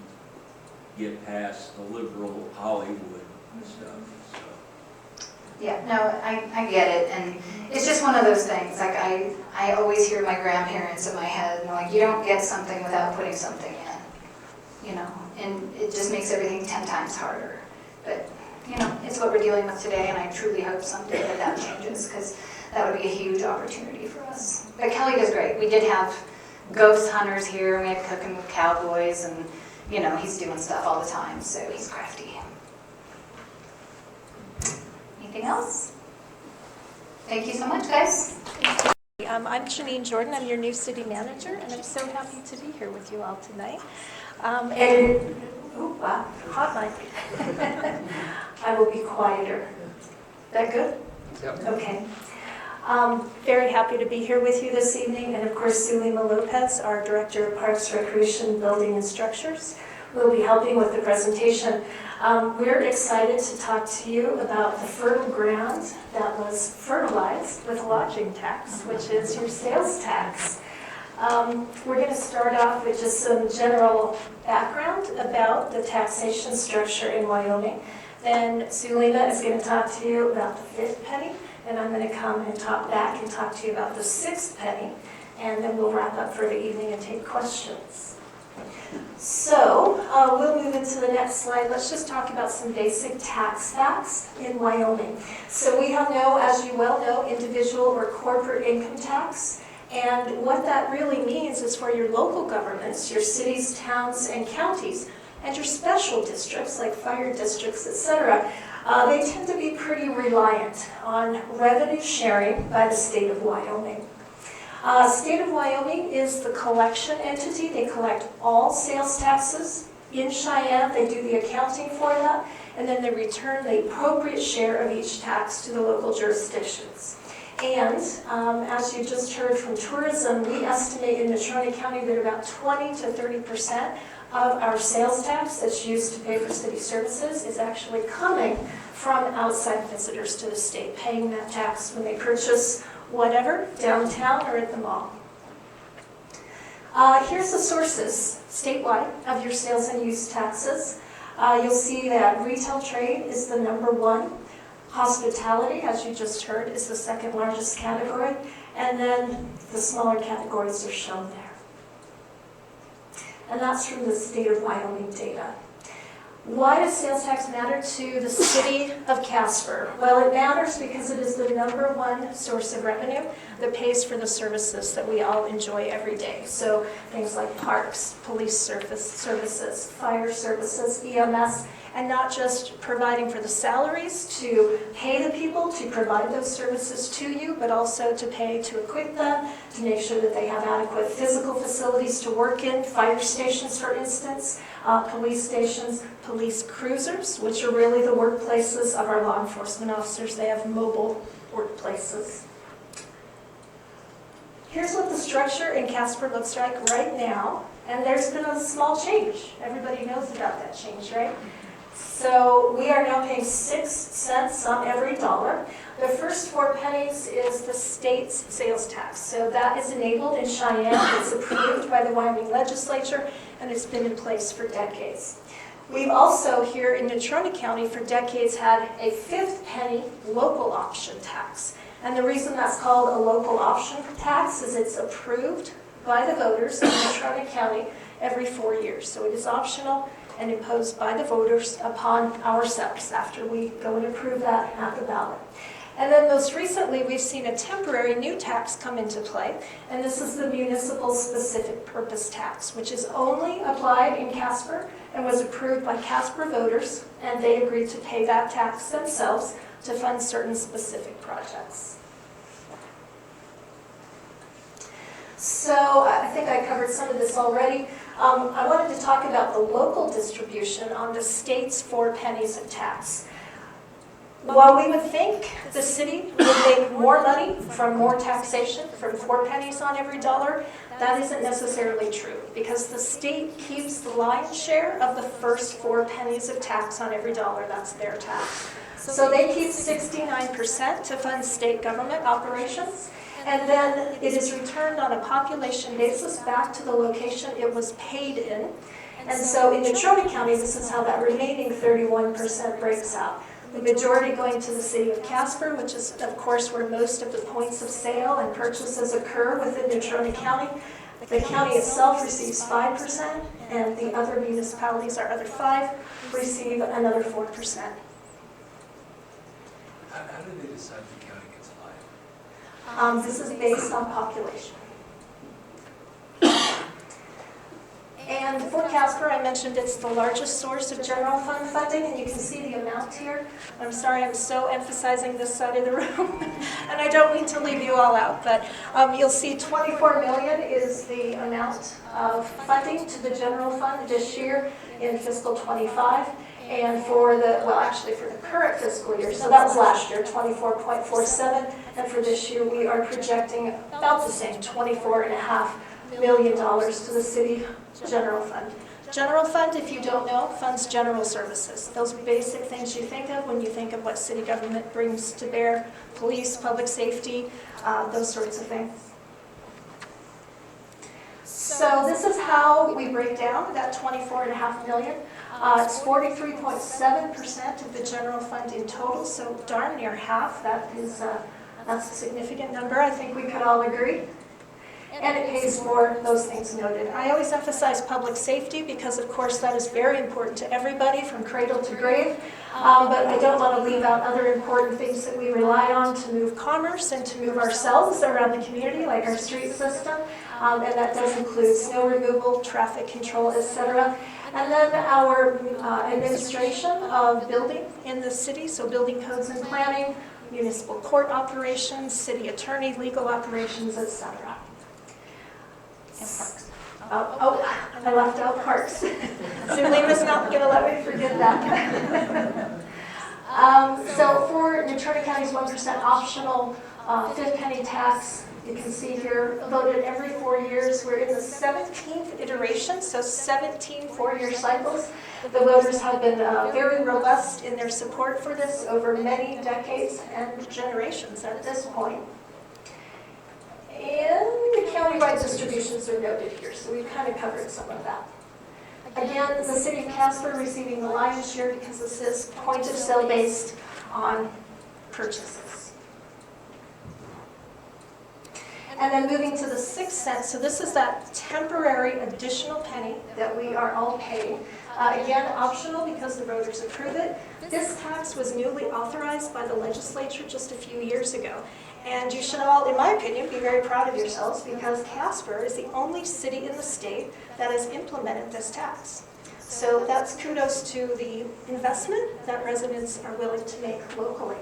get past the liberal Hollywood stuff, so. Yeah, no, I get it, and it's just one of those things, I always hear my grandparents in my head, and they're like, you don't get something without putting something in, and it just makes everything 10 times harder. But, it's what we're dealing with today, and I truly hope someday that changes, because that would be a huge opportunity for us. But Kelly does great. We did have ghost hunters here, we had Cooking with Cowboys, and, he's doing stuff all the time, so he's crafty. Anything else? Thank you so much, guys. I'm Janine Jordan. I'm your new city manager, and I'm so happy to be here with you all tonight. Oh, wow, hot mic. I will be quieter. That good? Yep. Okay. Very happy to be here with you this evening, and of course, Sulima Lopez, our Director of Parks, Recreation, Building, and Structures, will be helping with the presentation. We're excited to talk to you about the fertile ground that was fertilized with lodging tax, which is your sales tax. We're going to start off with just some general background about the taxation structure in Wyoming. Then Sulima is going to talk to you about the 5th penny, and I'm going to come and talk back and talk to you about the 6th penny, and then we'll wrap up for the evening and take questions. So we'll move into the next slide. Let's just talk about some basic tax facts in Wyoming. So we have no, as you well know, individual or corporate income tax. And what that really means is for your local governments, your cities, towns, and counties, and your special districts like fire districts, etc., they tend to be pretty reliant on revenue sharing by the state of Wyoming. State of Wyoming is the collection entity. They collect all sales taxes. In Cheyenne, they do the accounting for that, and then they return the appropriate share of each tax to the local jurisdictions. And as you just heard from tourism, we estimate in Natrona County that about 20 to 30% of our sales tax that's used to pay for city services is actually coming from outside visitors to the state, paying that tax when they purchase whatever, downtown or at the mall. Here's the sources statewide of your sales and use taxes. You'll see that retail trade is the #1. Hospitality, as you just heard, is the 2nd largest category. And then the smaller categories are shown there. And that's from the state of Wyoming data. Why does sales tax matter to the city of Casper? Well, it matters because it is the #1 source of revenue that pays for the services that we all enjoy every day. So things like parks, police services, fire services, EMS, and not just providing for the salaries to pay the people to provide those services to you, but also to pay to equip them, to make sure that they have adequate physical facilities to work in, fire stations, for instance, police stations, police cruisers, which are really the workplaces of our law enforcement officers. They have mobile workplaces. Here's what the structure in Casper looks like right now, and there's been a small change. Everybody knows about that change, right? So we are now paying 6 cents on every dollar. The first 4 pennies is the state's sales tax. So that is enabled in Cheyenne. It's approved by the Wyoming legislature, and it's been in place for decades. We've also here in Natrona County for decades had a 5th penny local option tax. And the reason that's called a local option tax is it's approved by the voters in Natrona County every 4 years. So it is optional and imposed by the voters upon ourselves after we go and approve that at the ballot. And then most recently, we've seen a temporary new tax come into play, and this is the municipal specific purpose tax, which is only applied in Casper and was approved by Casper voters, and they agreed to pay that tax themselves to fund certain specific projects. So I think I covered some of this already. I wanted to talk about the local distribution on the state's 4 pennies of tax. While we would think the city would make more money from more taxation, from 4 pennies on every dollar, that isn't necessarily true, because the state keeps the lion's share of the first 4 pennies of tax on every dollar. That's their tax. So they keep 69% to fund state government operations, and then it is returned on a population basis back to the location it was paid in. And so in Natrona County, this is how that remaining 31% breaks out. The majority going to the city of Casper, which is, of course, where most of the points of sale and purchases occur within Natrona County. The county itself receives 5%, and the other municipalities, our other 5, receive another 4%. How do they decide the county gets 5? This is based on population. And for Casper, I mentioned it's the largest source of general fund funding, and you can see the amount here. I'm sorry, I'm so emphasizing this side of the room, and I don't mean to leave you all out, but you'll see 24 million is the amount of funding to the general fund this year in fiscal 25. And for the, well, actually for the current fiscal year, so that was last year, 24.47, and for this year we are projecting about the same, $24.5 million to the city general fund. General fund, if you don't know, funds general services. Those basic things you think of when you think of what city government brings to bear, police, public safety, those sorts of things. So this is how we break down that $24.5 million. It's 43.7% of the general fund in total, so darn near half. That's a significant number, I think we could all agree. And it pays for those things noted. I always emphasize public safety because, of course, that is very important to everybody from cradle to grave. But I don't want to leave out other important things that we rely on to move commerce and to move ourselves around the community, like our street system. And that does include snow removal, traffic control, etc. And then our administration of building in the city, so building codes and planning, municipal court operations, city attorney, legal operations, etc. And parks. I left out parks. Suleima's not going to let me forget that. So for Natrona County's 1% optional 5th penny tax, you can see here, voted every 4 years. We're in the 17th iteration, so 17 4-year cycles. The voters have been very robust in their support for this over many decades and generations at this point. And the countywide distributions are noted here, so we've kind of covered some of that. Again, the city of Casper receiving the lion's share because this is point of sale based on purchases. And then moving to the 6 cents, so this is that temporary additional penny that we are all paying. Again, optional because the voters approve it. This tax was newly authorized by the legislature just a few years ago. And you should all, in my opinion, be very proud of yourselves because Casper is the only city in the state that has implemented this tax. So that's kudos to the investment that residents are willing to make locally.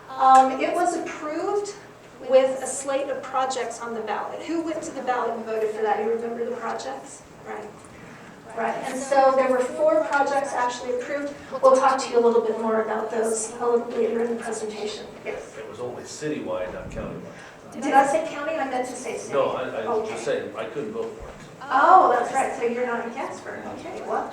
It was approved with a slate of projects on the ballot. Who went to the ballot and voted for that? You remember the projects? Right. Right, and so there were 4 projects actually approved. We'll talk to you a little bit more about those a little later in the presentation. Yes? It was only citywide, not countywide. Did I say county? I meant to say city. No, I was Okay. just saying, I couldn't vote for it. Oh, that's right, so you're not in Casper, okay, well.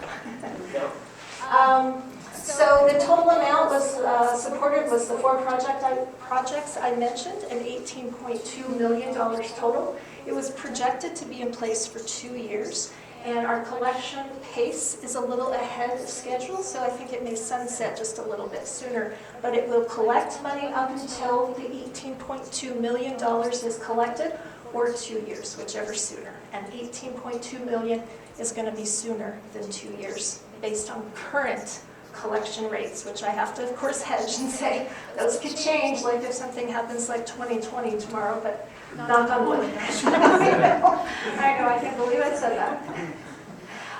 So the total amount was supported was the four projects I mentioned, and $18.2 million total. It was projected to be in place for 2 years, and our collection pace is a little ahead of schedule, so I think it may sunset just a little bit sooner. But it will collect money up until the $18.2 million is collected, or 2 years, whichever sooner. And $18.2 million is going to be sooner than 2 years, based on current collection rates, which I have to, of course, hedge and say those could change, like if something happens like 2020 tomorrow, but knock on wood. I know, I can't believe I said that.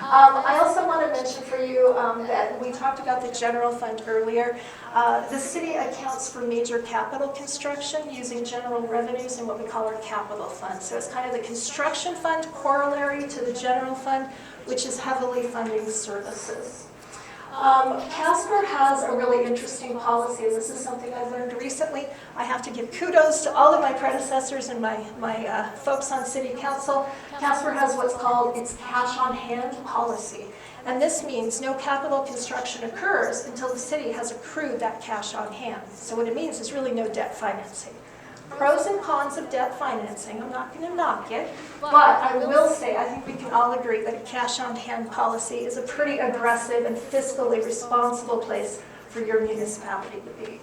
I also want to mention for you that we talked about the general fund earlier. The city accounts for major capital construction using general revenues in what we call our capital fund. So it's kind of the construction fund corollary to the general fund, which is heavily funding services. Casper has a really interesting policy, and this is something I've learned recently. I have to give kudos to all of my predecessors and my folks on city council. Casper has what's called its cash on hand policy. And this means no capital construction occurs until the city has accrued that cash on hand. So what it means is really no debt financing. Pros and cons of debt financing, I'm not going to knock it, but I will say I think we can all agree that a cash on hand policy is a pretty aggressive and fiscally responsible place for your municipality to be.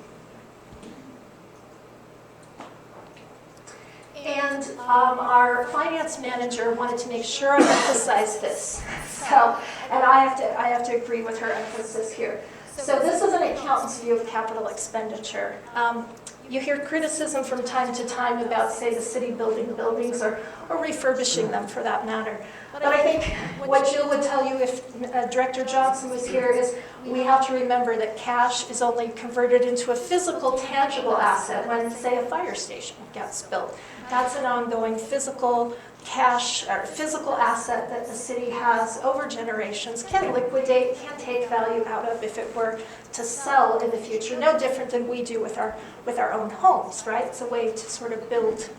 And our finance manager wanted to make sure I emphasize this. So, and I have to agree with her emphasis here. So this is an accountant's view of capital expenditure. You hear criticism from time to time about, say, the city building buildings or refurbishing them for that matter. But I think what Jill would tell you if Director Johnson was here is we have to remember that cash is only converted into a physical, tangible asset when, say, a fire station gets built. That's an ongoing physical cash or physical asset that the city has over generations, can liquidate, can take value out of if it were to sell in the future. No different than we do with our own homes, right? It's a way to sort of build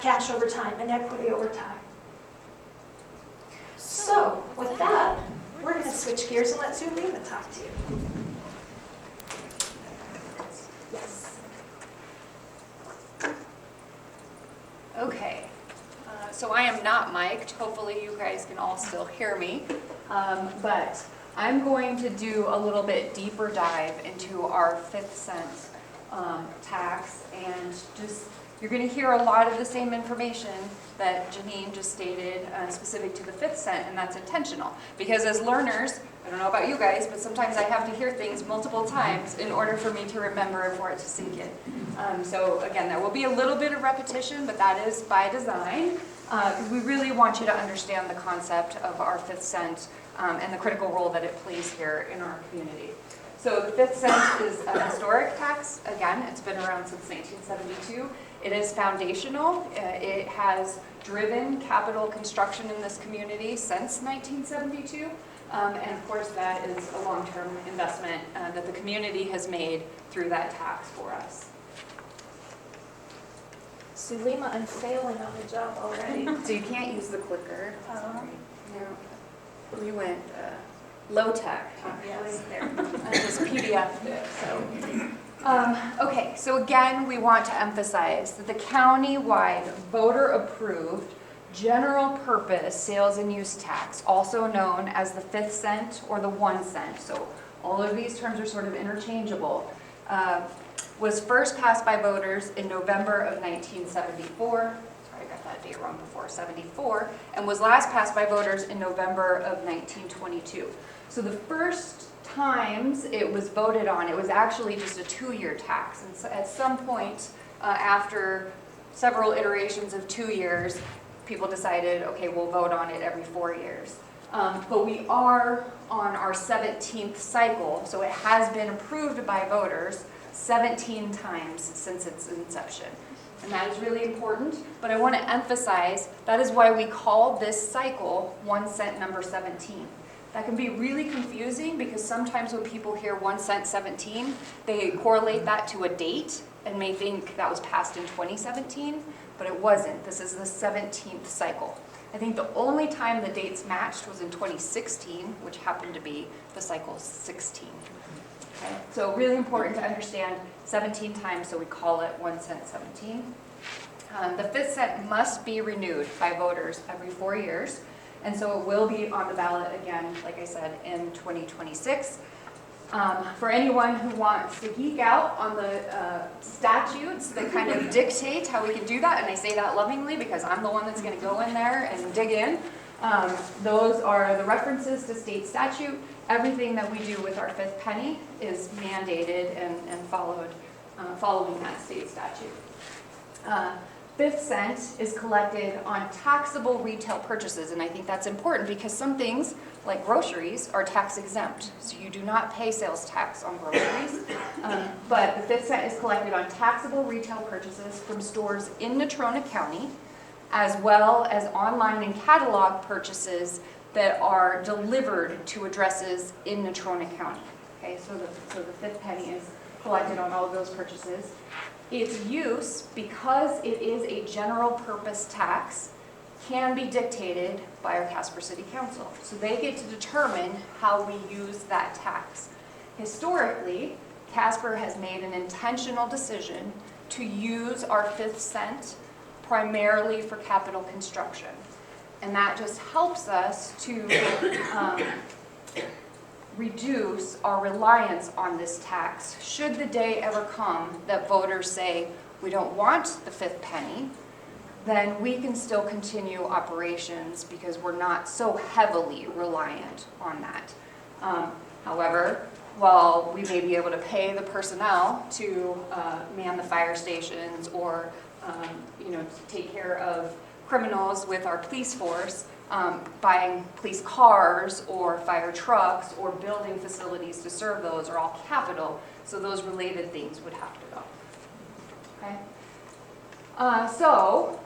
cash over time and equity over time. So with that, we're going to switch gears and let Zulema talk to you. Yes. Okay, so I am not mic'd. Hopefully you guys can all still hear me. But I'm going to do a little bit deeper dive into our 5th cent tax, and just you're going to hear a lot of the same information that Janine just stated specific to the 5th cent, and that's intentional. Because as learners, I don't know about you guys, but sometimes I have to hear things multiple times in order for me to remember and for it to sink in. So again, there will be a little bit of repetition, but that is by design, because we really want you to understand the concept of our 5th cent and the critical role that it plays here in our community. So the 5th cent is a historic tax. Again, it's been around since 1972. It is foundational. It has driven capital construction in this community since 1972. And of course, that is a long-term investment that the community has made through that tax for us. Zulema, I'm failing on the job already. So you can't use the clicker. Sorry. No. We went low tech. Yes. There. I just PDF'd it. So. Okay, so again, we want to emphasize that the county-wide voter-approved general purpose sales and use tax, also known as the 5th cent or the 1 cent, so all of these terms are sort of interchangeable, was first passed by voters in November of 1974. Sorry, I got that date wrong before, 74, and was last passed by voters in November of 1922. So the first times it was voted on, it was actually just a 2-year tax, and so at some point after several iterations of 2 years, people decided, okay, we'll vote on it every 4 years. But we are on our 17th cycle, so it has been approved by voters 17 times since its inception. And that is really important, but I want to emphasize that is why we call this cycle 1 cent number 17. That can be really confusing because sometimes when people hear 1 cent 17, they correlate that to a date and may think that was passed in 2017, but it wasn't. This is the 17th cycle. I think the only time the dates matched was in 2016, which happened to be the cycle 16. Okay? So really important to understand 17 times, so we call it 1 cent 17. The 5th cent must be renewed by voters every 4 years. And so it will be on the ballot again, like I said, in 2026. For anyone who wants to geek out on the statutes that kind of dictate how we can do that, and I say that lovingly because I'm the one that's going to go in there and dig in, those are the references to state statute. Everything that we do with our 5th penny is mandated and following that state statute. 5th cent is collected on taxable retail purchases, and I think that's important because some things, like groceries, are tax exempt. So you do not pay sales tax on groceries, but the 5th cent is collected on taxable retail purchases from stores in Natrona County, as well as online and catalog purchases that are delivered to addresses in Natrona County. Okay, so the 5th penny is collected on all of those purchases. Its use, because it is a general purpose tax, can be dictated by our Casper City Council. So they get to determine how we use that tax. Historically, Casper has made an intentional decision to use our 5th cent primarily for capital construction. And that just helps us to reduce our reliance on this tax should the day ever come that voters say we don't want the 5th penny, then we can still continue operations because we're not so heavily reliant on that. However, while we may be able to pay the personnel to man the fire stations or take care of criminals with our police force, buying police cars or fire trucks or building facilities to serve those are all capital, so those related things would have to go. Okay? So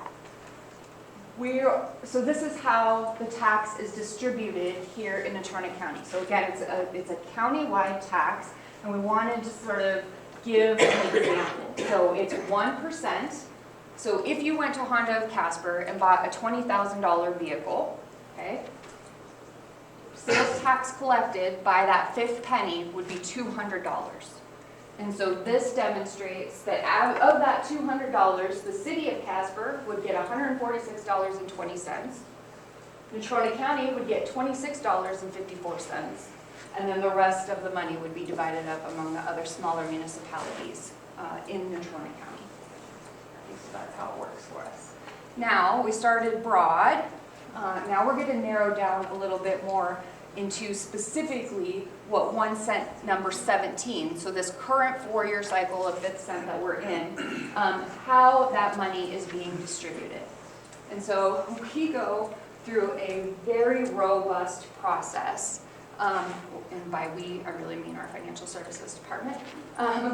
this is how the tax is distributed here in Natrona County. So again, it's a county-wide tax, and we wanted to sort of give an example. So it's 1%. So if you went to Honda of Casper and bought a $20,000 vehicle, okay, sales tax collected by that 5th penny would be $200. And so this demonstrates that out of that $200, the city of Casper would get $146.20. Natrona County would get $26.54. And then the rest of the money would be divided up among the other smaller municipalities in Natrona County. So that's how it works for us. Now, we started broad. Now we're going to narrow down a little bit more into specifically what 1 cent number 17, so this current 4-year cycle of 5th cent that we're in, how that money is being distributed. And so we go through a very robust process. And by we, I really mean our financial services department,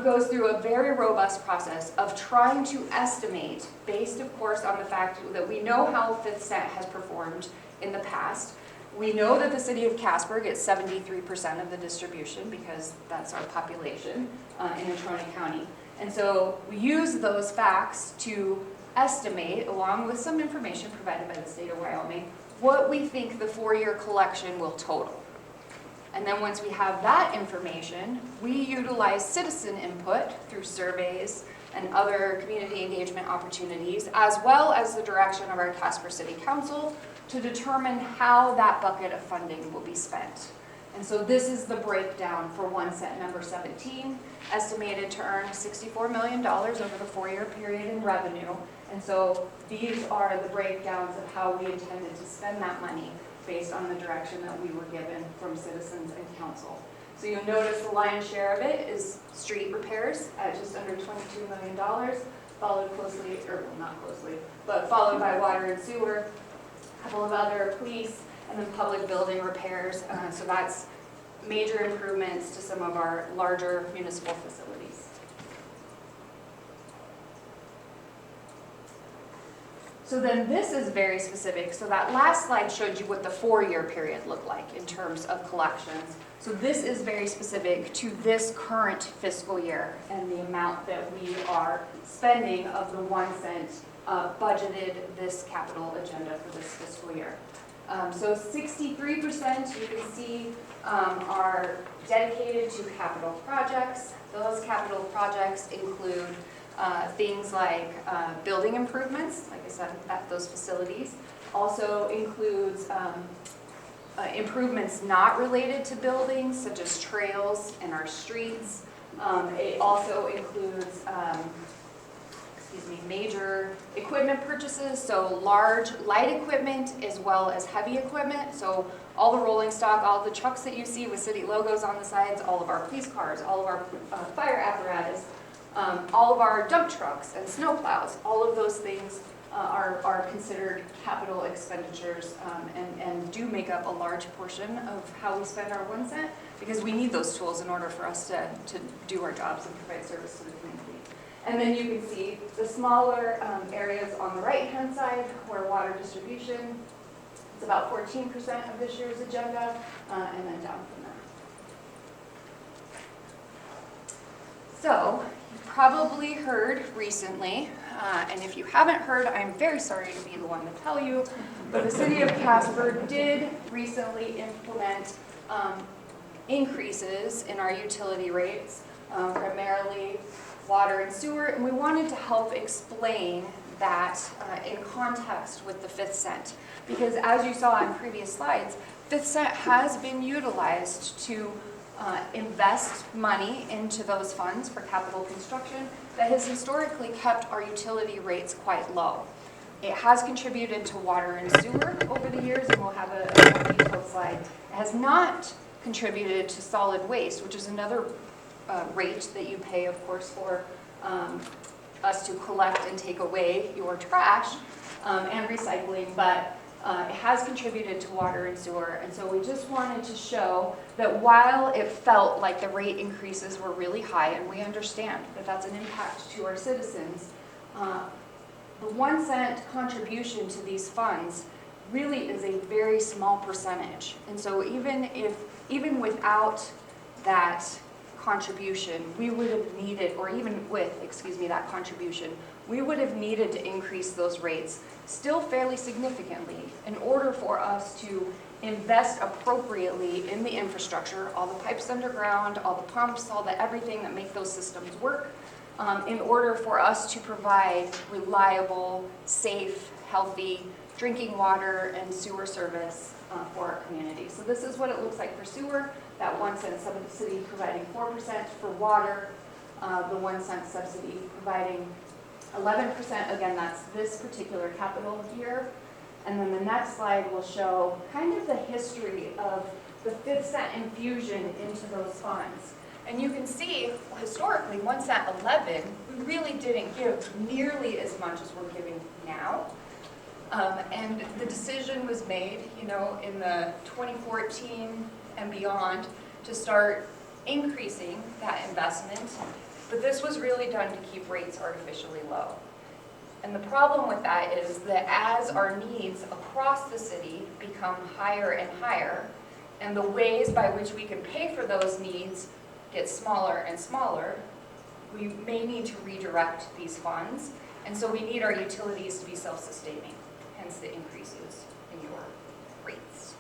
goes through a very robust process of trying to estimate, based of course on the fact that we know how 5th cent has performed in the past. We know that the city of Casper gets 73% of the distribution because that's our population in Natrona County. And so we use those facts to estimate, along with some information provided by the state of Wyoming, what we think the 4-year collection will total. And then once we have that information, we utilize citizen input through surveys and other community engagement opportunities, as well as the direction of our Casper City Council to determine how that bucket of funding will be spent. And so this is the breakdown for 1 cent number 17, estimated to earn $64 million over the 4-year period in revenue. And so these are the breakdowns of how we intended to spend that money based on the direction that we were given from citizens and council. So you'll notice the lion's share of it is street repairs at just under $22 million, followed closely, or well, not closely, but followed by water and sewer, a couple of other police, and then public building repairs. So that's major improvements to some of our larger municipal facilities. So then this is very specific. So that last slide showed you what the 4-year period looked like in terms of collections. So this is very specific to this current fiscal year and the amount that we are spending of the 1 cent budgeted this capital agenda for this fiscal year. So 63% you can see are dedicated to capital projects. Those capital projects include things like building improvements, like I said, at those facilities. Also includes improvements not related to buildings, such as trails and our streets. It also includes major equipment purchases, so large light equipment as well as heavy equipment. So all the rolling stock, all the trucks that you see with city logos on the sides, all of our police cars, all of our fire apparatus, all of our dump trucks and snow plows, all of those things are considered capital expenditures and do make up a large portion of how we spend our 1 cent, because we need those tools in order for us to do our jobs and provide service to the community. And then you can see the smaller areas on the right-hand side where water distribution, it's about 14% of this year's agenda, and then down from there. So, you probably heard recently, and if you haven't heard, I'm very sorry to be the one to tell you, but the city of Casper did recently implement increases in our utility rates, primarily water and sewer, and we wanted to help explain that in context with the 5th cent. Because as you saw in previous slides, 5th cent has been utilized to invest money into those funds for capital construction that has historically kept our utility rates quite low. It has contributed to water and sewer over the years, and we'll have a more detailed slide. It has not contributed to solid waste, which is another rate that you pay, of course, for us to collect and take away your trash and recycling, but it has contributed to water and sewer. And so we just wanted to show that while it felt like the rate increases were really high, and we understand that that's an impact to our citizens, the 1 cent contribution to these funds really is a very small percentage. And so even without that contribution, we would have needed, or even with, that contribution, we would have needed to increase those rates still fairly significantly in order for us to invest appropriately in the infrastructure, all the pipes underground, all the pumps, all the everything that make those systems work, in order for us to provide reliable, safe, healthy drinking water and sewer service for our community. So this is what it looks like for sewer. That 1 cent subsidy providing 4% for water, the 1 cent subsidy providing 11%. Again, that's this particular capital year. And then the next slide will show kind of the history of the 5th cent infusion into those funds. And you can see, historically, 1 cent 11, we really didn't give nearly as much as we're giving now. And the decision was made, in the 2014 and beyond to start increasing that investment. But this was really done to keep rates artificially low. And the problem with that is that as our needs across the city become higher and higher, and the ways by which we can pay for those needs get smaller and smaller, we may need to redirect these funds. And so we need our utilities to be self-sustaining, hence the increases in your rates.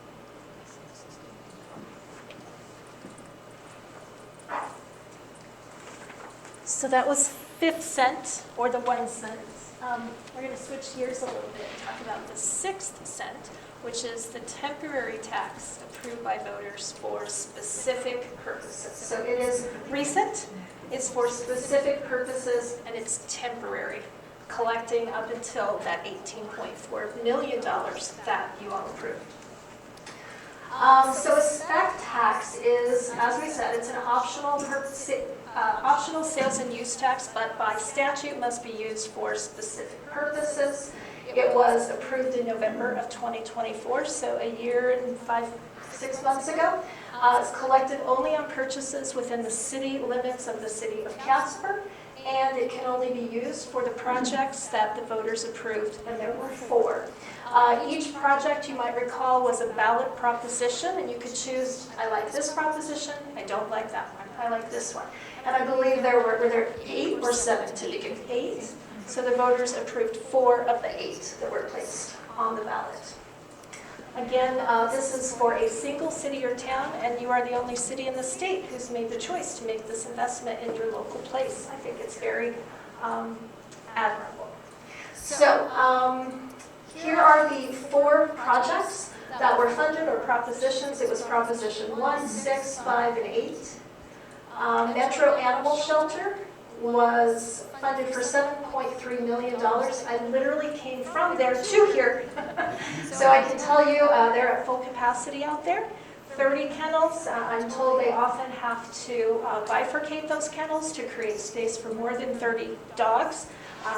So that was 5th cent, or the 1 cent. We're going to switch gears a little bit and talk about the 6th cent, which is the temporary tax approved by voters for specific purposes. So it is recent, it's for specific purposes, and it's temporary, collecting up until that $18.4 million that you all approved. So a spec tax is, as we said, it's an optional sales and use tax, but by statute must be used for specific purposes. It was approved in November of 2024, so a year and 6 months ago. It's collected only on purchases within the city limits of the city of Casper, and it can only be used for the projects that the voters approved, and there were 4. Each project, you might recall, was a ballot proposition, and you could choose, I like this proposition, I don't like that one, I like this one. And I believe were there 8 or 7 to begin? 8. So the voters approved 4 of the 8 that were placed on the ballot. Again, this is for a single city or town, and you are the only city in the state who's made the choice to make this investment in your local place. I think it's very admirable. So here are the 4 projects that were funded, or propositions. It was Proposition 1, 6, 5, and 8. Metro Animal Shelter was funded for $7.3 million. I literally came from there to here. So I can tell you they're at full capacity out there. 30 kennels. I'm told they often have to bifurcate those kennels to create space for more than 30 dogs.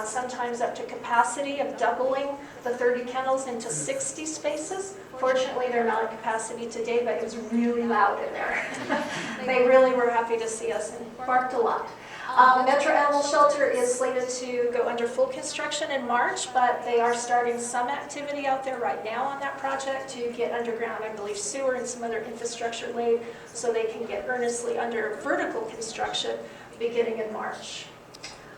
Sometimes up to capacity of doubling the 30 kennels into 60 spaces. Fortunately, they're not at capacity today, but it was really loud in there. They really were happy to see us and barked a lot. Metro Animal Shelter is slated to go under full construction in March, but they are starting some activity out there right now on that project to get underground, I believe, sewer and some other infrastructure laid so they can get earnestly under vertical construction beginning in March.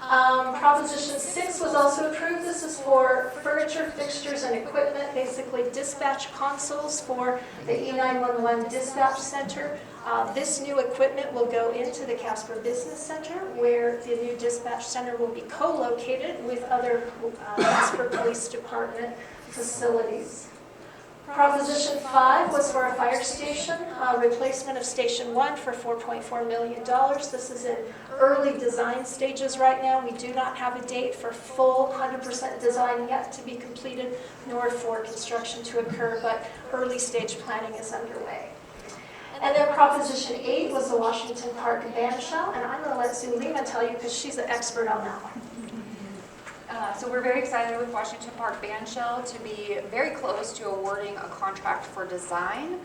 Proposition 6 was also approved. This is for furniture, fixtures, and equipment, basically dispatch consoles for the E911 dispatch center. This new equipment will go into the Casper Business Center, where the new dispatch center will be co-located with other Casper Police Department facilities. Proposition 5 was for a fire station, replacement of Station 1 for $4.4 million. This is in early design stages right now. We do not have a date for full 100% design yet to be completed, nor for construction to occur, but early stage planning is underway. And then Proposition 8 was the Washington Park Bandshell, and I'm going to let Zulema tell you because she's an expert on that one. So we're very excited with Washington Park Bandshell to be very close to awarding a contract for design.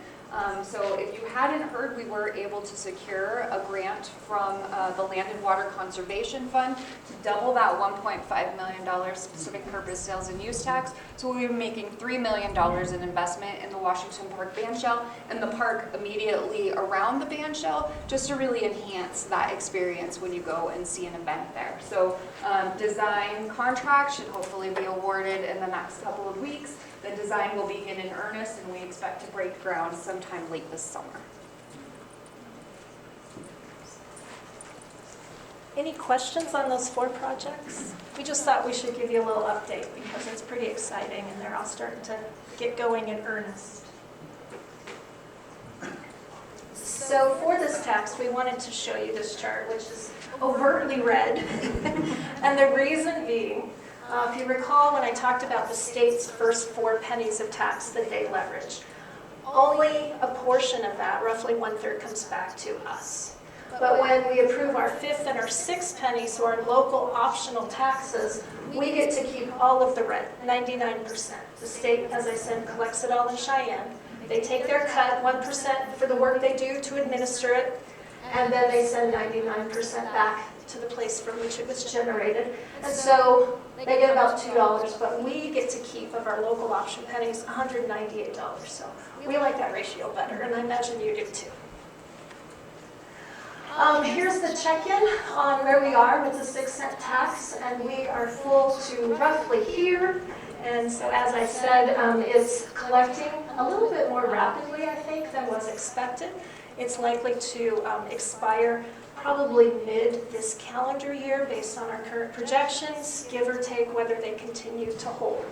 So if you hadn't heard, we were able to secure a grant from the Land and Water Conservation Fund to double that $1.5 million specific purpose sales and use tax. So we'll be making $3 million in investment in the Washington Park Bandshell and the park immediately around the bandshell, just to really enhance that experience when you go and see an event there. So design contract should hopefully be awarded in the next couple of weeks. The design will begin in earnest, and we expect to break ground sometime late this summer. Any questions on those 4 projects? We just thought we should give you a little update because it's pretty exciting and they're all starting to get going in earnest. So for this text, we wanted to show you this chart, which is overtly red. And the reason being, if you recall when I talked about the state's first 4 pennies of tax that they leverage, only a portion of that, roughly 1/3, comes back to us. But when we approve our 5th and our 6th pennies, so our local optional taxes, we get to keep all of the red, 99%. The state, as I said, collects it all in Cheyenne. They take their cut, 1% for the work they do to administer it, and then they send 99% back to the place from which it was generated. And so they get about $2, but we get to keep of our local option pennies $198. So we like that ratio better, and I imagine you do too. Here's the check-in on where we are with the 6-cent tax, and we are full to roughly here. And so as I said, it's collecting a little bit more rapidly, I think, than was expected. It's likely to expire probably mid this calendar year based on our current projections, give or take whether they continue to hold.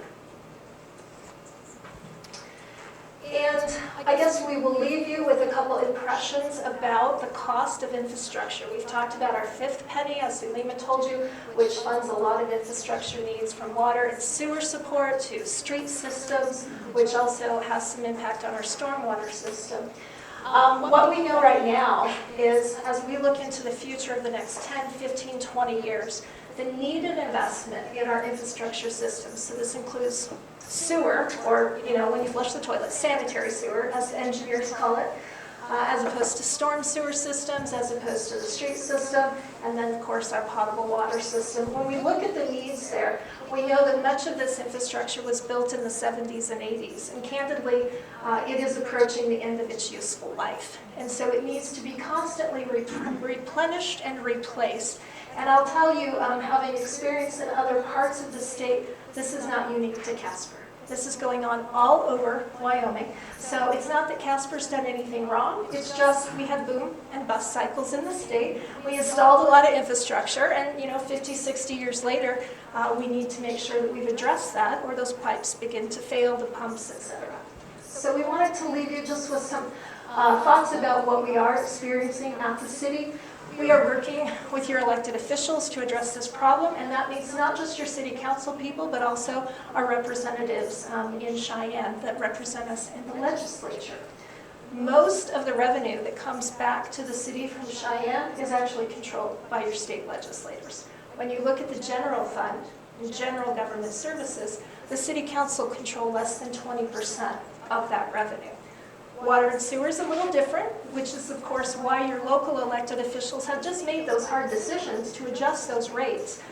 And I guess we will leave you with a couple impressions about the cost of infrastructure. We've talked about our 5th penny, as Zulema told you, which funds a lot of infrastructure needs from water and sewer support to street systems, which also has some impact on our stormwater system. What we know right now is, as we look into the future of the next 10, 15, 20 years, the needed investment in our infrastructure system, so this includes sewer, or when you flush the toilet, sanitary sewer, as engineers call it, as opposed to storm sewer systems, as opposed to the street system, and then, of course, our potable water system. When we look at the needs there, we know that much of this infrastructure was built in the 70s and 80s, and candidly, it is approaching the end of its useful life. And so it needs to be constantly replenished and replaced. And I'll tell you, having experience in other parts of the state, this is not unique to Casper. This is going on all over Wyoming. So it's not that Casper's done anything wrong. It's just we have boom and bust cycles in the state. We installed a lot of infrastructure, and 50, 60 years later, we need to make sure that we've addressed that, or those pipes begin to fail, the pumps, etc. So we wanted to leave you just with some thoughts about what we are experiencing at the city. We are working with your elected officials to address this problem, and that means not just your city council people, but also our representatives in Cheyenne that represent us in the legislature. Most of the revenue that comes back to the city from Cheyenne is actually controlled by your state legislators. When you look at the general fund and general government services, the city council control less than 20% of that revenue. Water and sewer is a little different, which is of course why your local elected officials have just made those hard decisions to adjust those rates,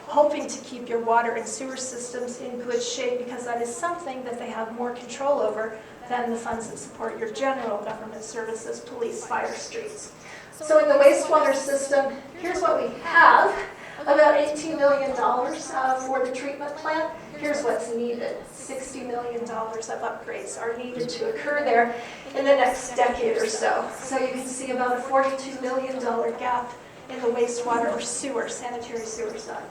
hoping to keep your water and sewer systems in good shape, because that is something that they have more control over than the funds that support your general government services, police, fire, streets. So in the wastewater system, here's what we have. About $18 million for the treatment plant. Here's what's needed. $60 million of upgrades are needed to occur there in the next decade or so. So you can see about a $42 million gap in the wastewater or sewer, sanitary sewer side.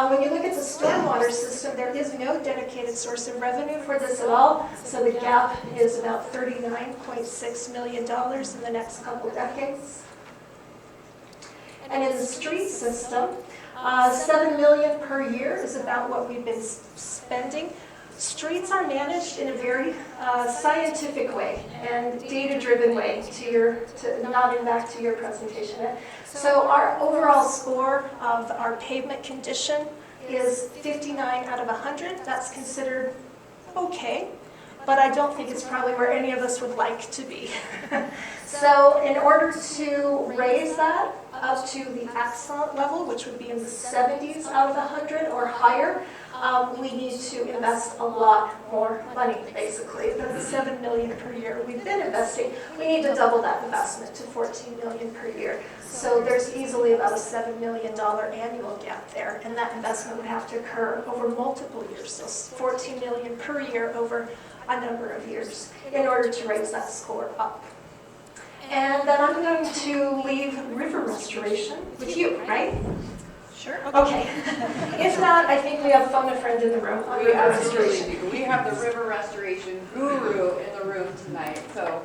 When you look at the stormwater system, there is no dedicated source of revenue for this at all. So the gap is about $39.6 million in the next couple decades. And in the street system, $7 million per year is about what we've been spending. Streets are managed in a very scientific way and data-driven way, nodding back to your presentation. So our overall score of our pavement condition is 59 out of 100. That's considered okay, but I don't think it's probably where any of us would like to be. So in order to raise that up to the excellent level, which would be in the 70s out of 100 or higher, we need to invest a lot more money, basically, than the $7 million per year we've been investing. We need to double that investment to $14 million per year. So there's easily about a $7 million annual gap there, and that investment would have to occur over multiple years, so $14 million per year over a number of years in order to raise that score up. And then I'm going to leave river restoration with you, right? Sure. Okay. If not, I think we have phone a friend in the room on We river absolutely restoration. do. We have the river restoration guru in the room tonight. So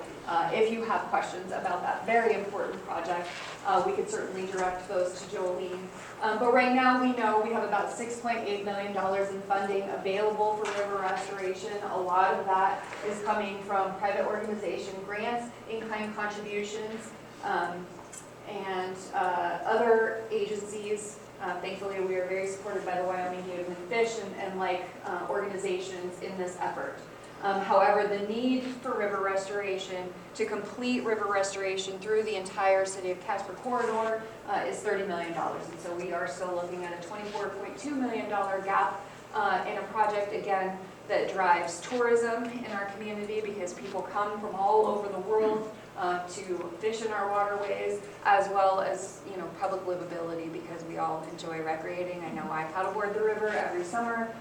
if you have questions about that very important project, we could certainly direct those to Jolene. But right now we know we have about $6.8 million in funding available for river restoration. A lot of that is coming from private organization grants, in-kind contributions, and other agencies. Thankfully, we are very supported by the Wyoming Game and Fish and like organizations in this effort. However, the need for river restoration, to complete river restoration through the entire city of Casper corridor is $30 million. And so we are still looking at a $24.2 million gap in a project, again, that drives tourism in our community because people come from all over the world to fish in our waterways, as well as public livability because we all enjoy recreating. I know I paddleboard the river every summer.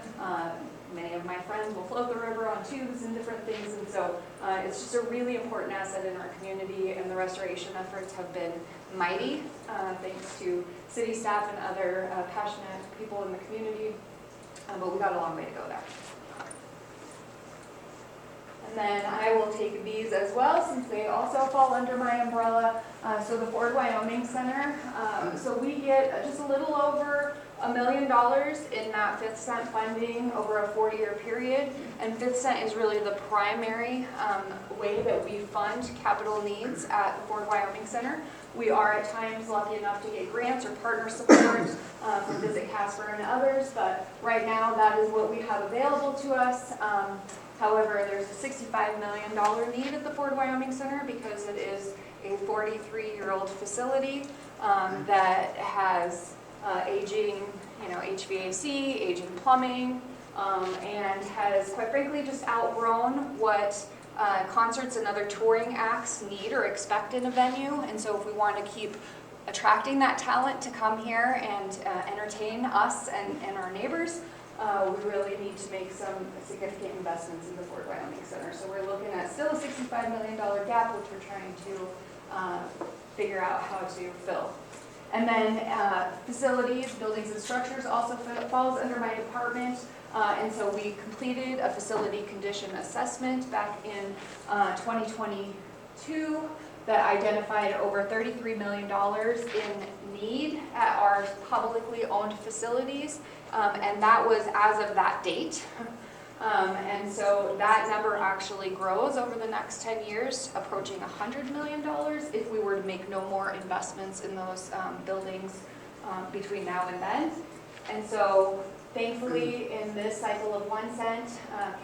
Many of my friends will float the river on tubes and different things, and so it's just a really important asset in our community, and the restoration efforts have been mighty, thanks to city staff and other passionate people in the community, but we've got a long way to go there. And then I will take these as well, since they also fall under my umbrella. So the Ford Wyoming Center, so we get just a little over $1 million in that 5th Cent funding over a 4-year period. And 5th Cent is really the primary way that we fund capital needs at the Ford Wyoming Center. We are at times lucky enough to get grants or partner support from Visit Casper and others, but right now that is what we have available to us. However, there's a $65 million need at the Ford Wyoming Center because it is a 43-year-old facility that has aging, HVAC, aging plumbing, and has, quite frankly, just outgrown what concerts and other touring acts need or expect in a venue. And so if we want to keep attracting that talent to come here and entertain us and our neighbors, we really need to make some significant investments in the Ford Wyoming Center. So we're looking at still a $65 million gap, which we're trying to figure out how to fill. And then facilities, buildings and structures also falls under my department. And so we completed a facility condition assessment back in 2022 that identified over $33 million in need at our publicly owned facilities. And that was as of that date. And so that number actually grows over the next 10 years, approaching $100 million if we were to make no more investments in those buildings between now and then. And so thankfully, in this cycle of 1 cent,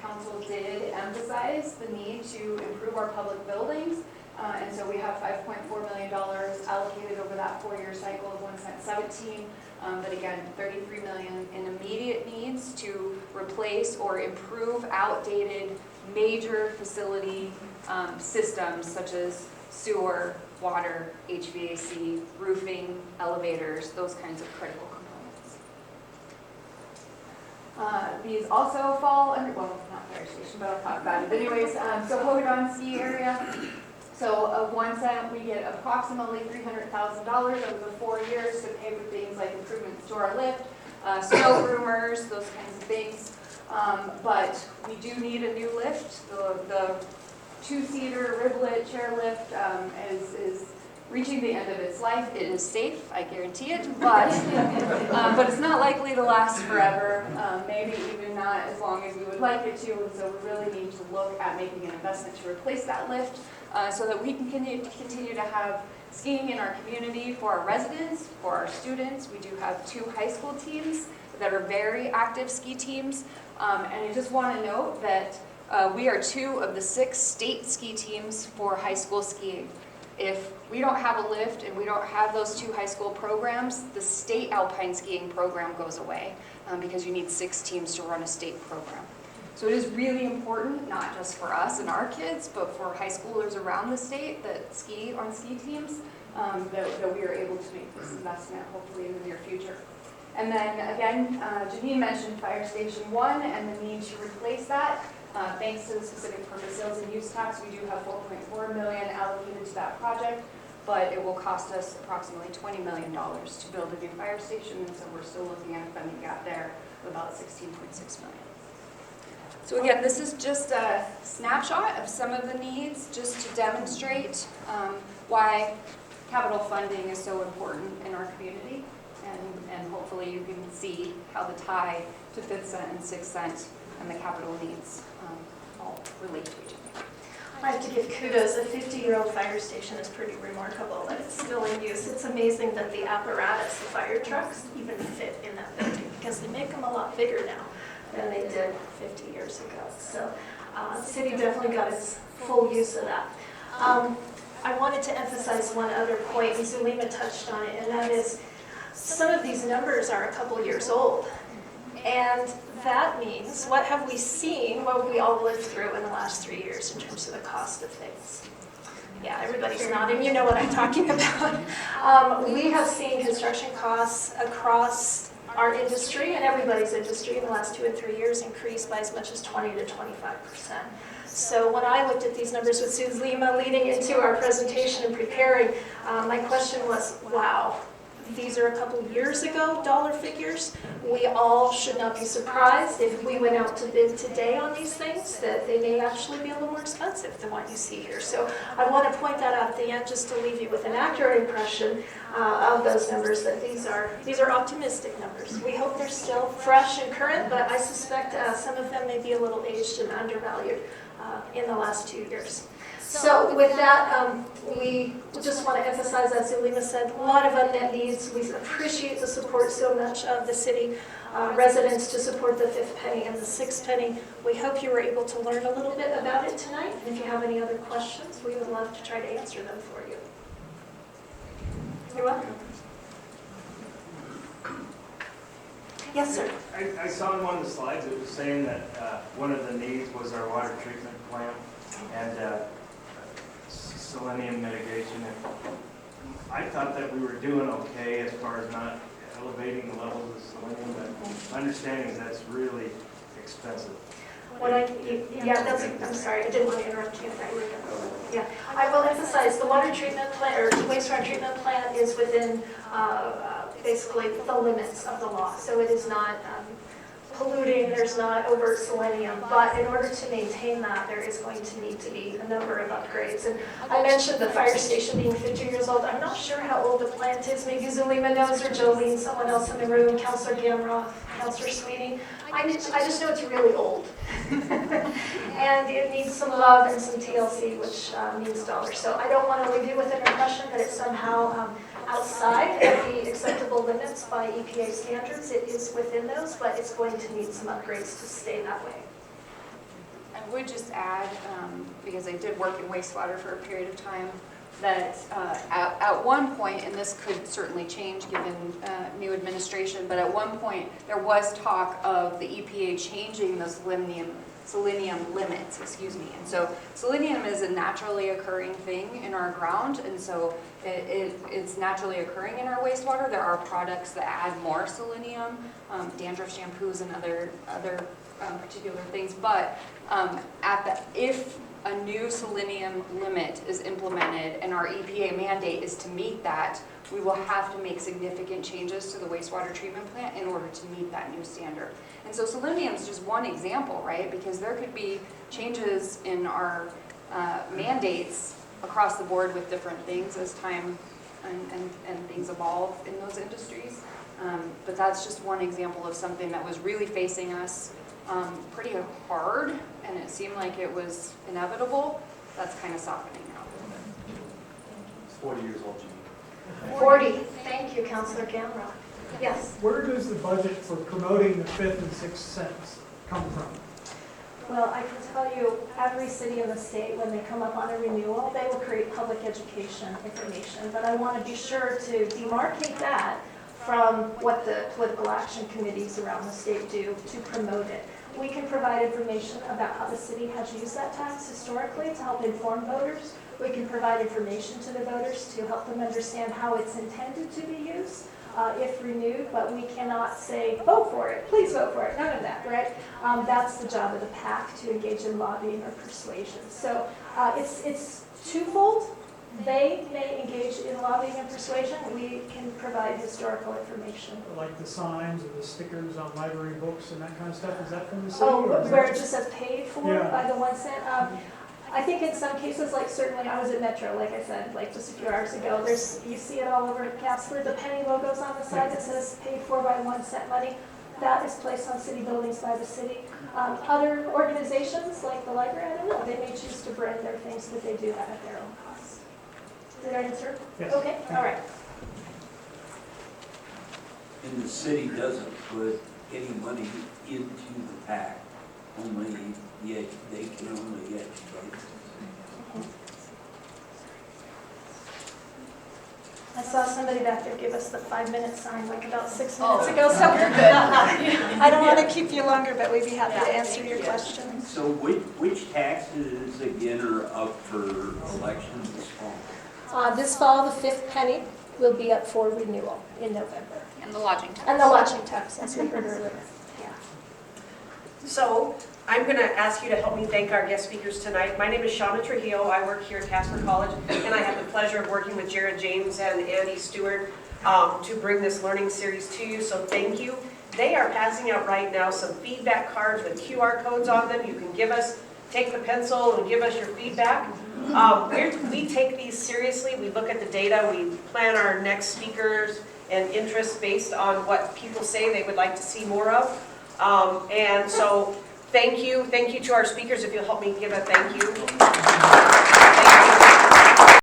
council did emphasize the need to improve our public buildings. And so we have $5.4 million allocated over that 4-year cycle of 1 cent 17. But again, $33 million in immediate needs to replace or improve outdated major facility systems such as sewer, water, HVAC, roofing, elevators, those kinds of critical components. These also fall under, well, not fire station, but I'll talk about it anyways. So Hogadon Ski Area. So of 1 cent, we get approximately $300,000 over the 4 years to pay for things like improvements to our lift, snow groomers, those kinds of things. But we do need a new lift. The 2-seater riblet chairlift is reaching the end of its life. It is safe, I guarantee it, but it's not likely to last forever, maybe even not as long as we would like it to. And so we really need to look at making an investment to replace that lift. So that we can continue to have skiing in our community for our residents, for our students. We do have 2 high school teams that are very active ski teams. And I just want to note that we are 2 of the 6 state ski teams for high school skiing. If we don't have a lift and we don't have those 2 high school programs, the state alpine skiing program goes away because you need 6 teams to run a state program. So it is really important, not just for us and our kids, but for high schoolers around the state that ski on ski teams, that we are able to make this investment hopefully in the near future. And then again, Janine mentioned Fire Station 1 and the need to replace that. Thanks to the specific purpose sales and use tax, we do have $4.4 million allocated to that project, but it will cost us approximately $20 million to build a new fire station, and so we're still looking at a funding gap there of about $16.6 million. So again, this is just a snapshot of some of the needs, just to demonstrate why capital funding is so important in our community, and hopefully you can see how the tie to 5th cent and 6th cent and the capital needs all relate to each other. I have to give kudos. A 50-year-old fire station is pretty remarkable that it's still in use. It's amazing that the apparatus, the fire trucks, even fit in that building because they make them a lot bigger now than they did 50 years ago. So the city definitely got its full use of that. I wanted to emphasize one other point, and Zulema touched on it, and that is some of these numbers are a couple years old. And that means, what have we seen, what have we all lived through in the last 3 years in terms of the cost of things? Yeah, everybody's nodding, you know what I'm talking about. We have seen construction costs across our industry and everybody's industry in the last 2 and 3 years increase by as much as 20 to 25%. So when I looked at these numbers with Zulema leading into our presentation and preparing, my question was, wow, these are a couple years ago dollar figures. We all should not be surprised if we went out to bid today on these things, that they may actually be a little more expensive than what you see here. So I want to point that out at the end just to leave you with an accurate impression of those numbers, that these are optimistic numbers. We hope they're still fresh and current, but I suspect some of them may be a little aged and undervalued in the last 2 years. So with that, we just want to emphasize, as Zulema said, a lot of unmet needs. We appreciate the support so much of the city residents to support the 5th penny and the 6th penny. We hope you were able to learn a little bit about it tonight. And if you have any other questions, we would love to try to answer them for you. You're welcome. Yes, sir. I saw in one of the slides, it was saying that one of the needs was our water treatment plant and selenium mitigation. And I thought that we were doing okay as far as not elevating the levels of selenium, but my understanding is that's really expensive. I'm sorry, I didn't want to interrupt you. Yeah, I will emphasize the water treatment plant, or wastewater treatment plant is within basically the limits of the law. So it is not polluting, there's not overt selenium, but in order to maintain that, there is going to need to be a number of upgrades. And I mentioned the fire station being 50 years old. I'm not sure how old the plant is. Maybe Zulema knows, or Jolene, someone else in the room, Councilor Gamroth, Councilor Sweeney. I just know it's really old. And it needs some love and some TLC, which means dollars. So I don't want to leave you with an impression that it's somehow outside of the acceptable limits by EPA standards. It is within those, but it's going to need some upgrades to stay that way. I would just add, because I did work in wastewater for a period of time, that at one point, and this could certainly change given new administration, but at one point there was talk of the EPA changing the selenium limits, and so selenium is a naturally occurring thing in our ground, and so it's naturally occurring in our wastewater. There are products that add more selenium, dandruff shampoos and other particular things, but if a new selenium limit is implemented and our EPA mandate is to meet that, we will have to make significant changes to the wastewater treatment plant in order to meet that new standard. And so selenium is just one example, right? Because there could be changes in our mandates across the board with different things as time and things evolve in those industries. But that's just one example of something that was really facing us pretty hard, and it seemed like it was inevitable. That's kind of softening now a little bit. It's 40 years old, Jeannie. 40. Thank you, Councilor Gamroth. Yes. Where does the budget for promoting the 5th and 6th cents come from? Well, I can tell you, every city in the state, when they come up on a renewal, they will create public education information. But I want to be sure to demarcate that from what the political action committees around the state do to promote it. We can provide information about how the city has used that tax historically to help inform voters. We can provide information to the voters to help them understand how it's intended to be used if renewed, but we cannot say, vote for it, please vote for it, none of that, right? That's the job of the PAC, to engage in lobbying or persuasion. So it's twofold. They may engage in lobbying and persuasion. We can provide historical information. Like the signs or the stickers on library books and that kind of stuff, is that from the city? Oh, or is where that it just says paid for Yeah. by the 1 cent? I think in some cases, like certainly I was at Metro, like I said, like just a few hours ago, you see it all over Casper, the penny logos on the side that says paid for by 1 cent money. That is placed on city buildings by the city. Other organizations, like the library, I don't know, they may choose to brand their things, but they do that at their own cost. Did I answer? Yes. Okay, all right. And the city doesn't put any money into the PAC, only they can only educate. I saw somebody back there give us the 5-minute sign like about 6 minutes ago, so I don't want to keep you longer, but we'd be happy to answer your questions. So which taxes again are up for election this fall? This fall, the 5th penny will be up for renewal in November. And the lodging tax. And the lodging tax, as we heard earlier. Yeah. So I'm going to ask you to help me thank our guest speakers tonight. My name is Shauna Trujillo. I work here at Casper College, and I have the pleasure of working with Jared James and Andy Stewart to bring this learning series to you, so thank you. They are passing out right now some feedback cards with QR codes on them. You can take the pencil and give us your feedback. We take these seriously. We look at the data. We plan our next speakers and interests based on what people say they would like to see more of. And so thank you to our speakers. If you'll help me give a thank you.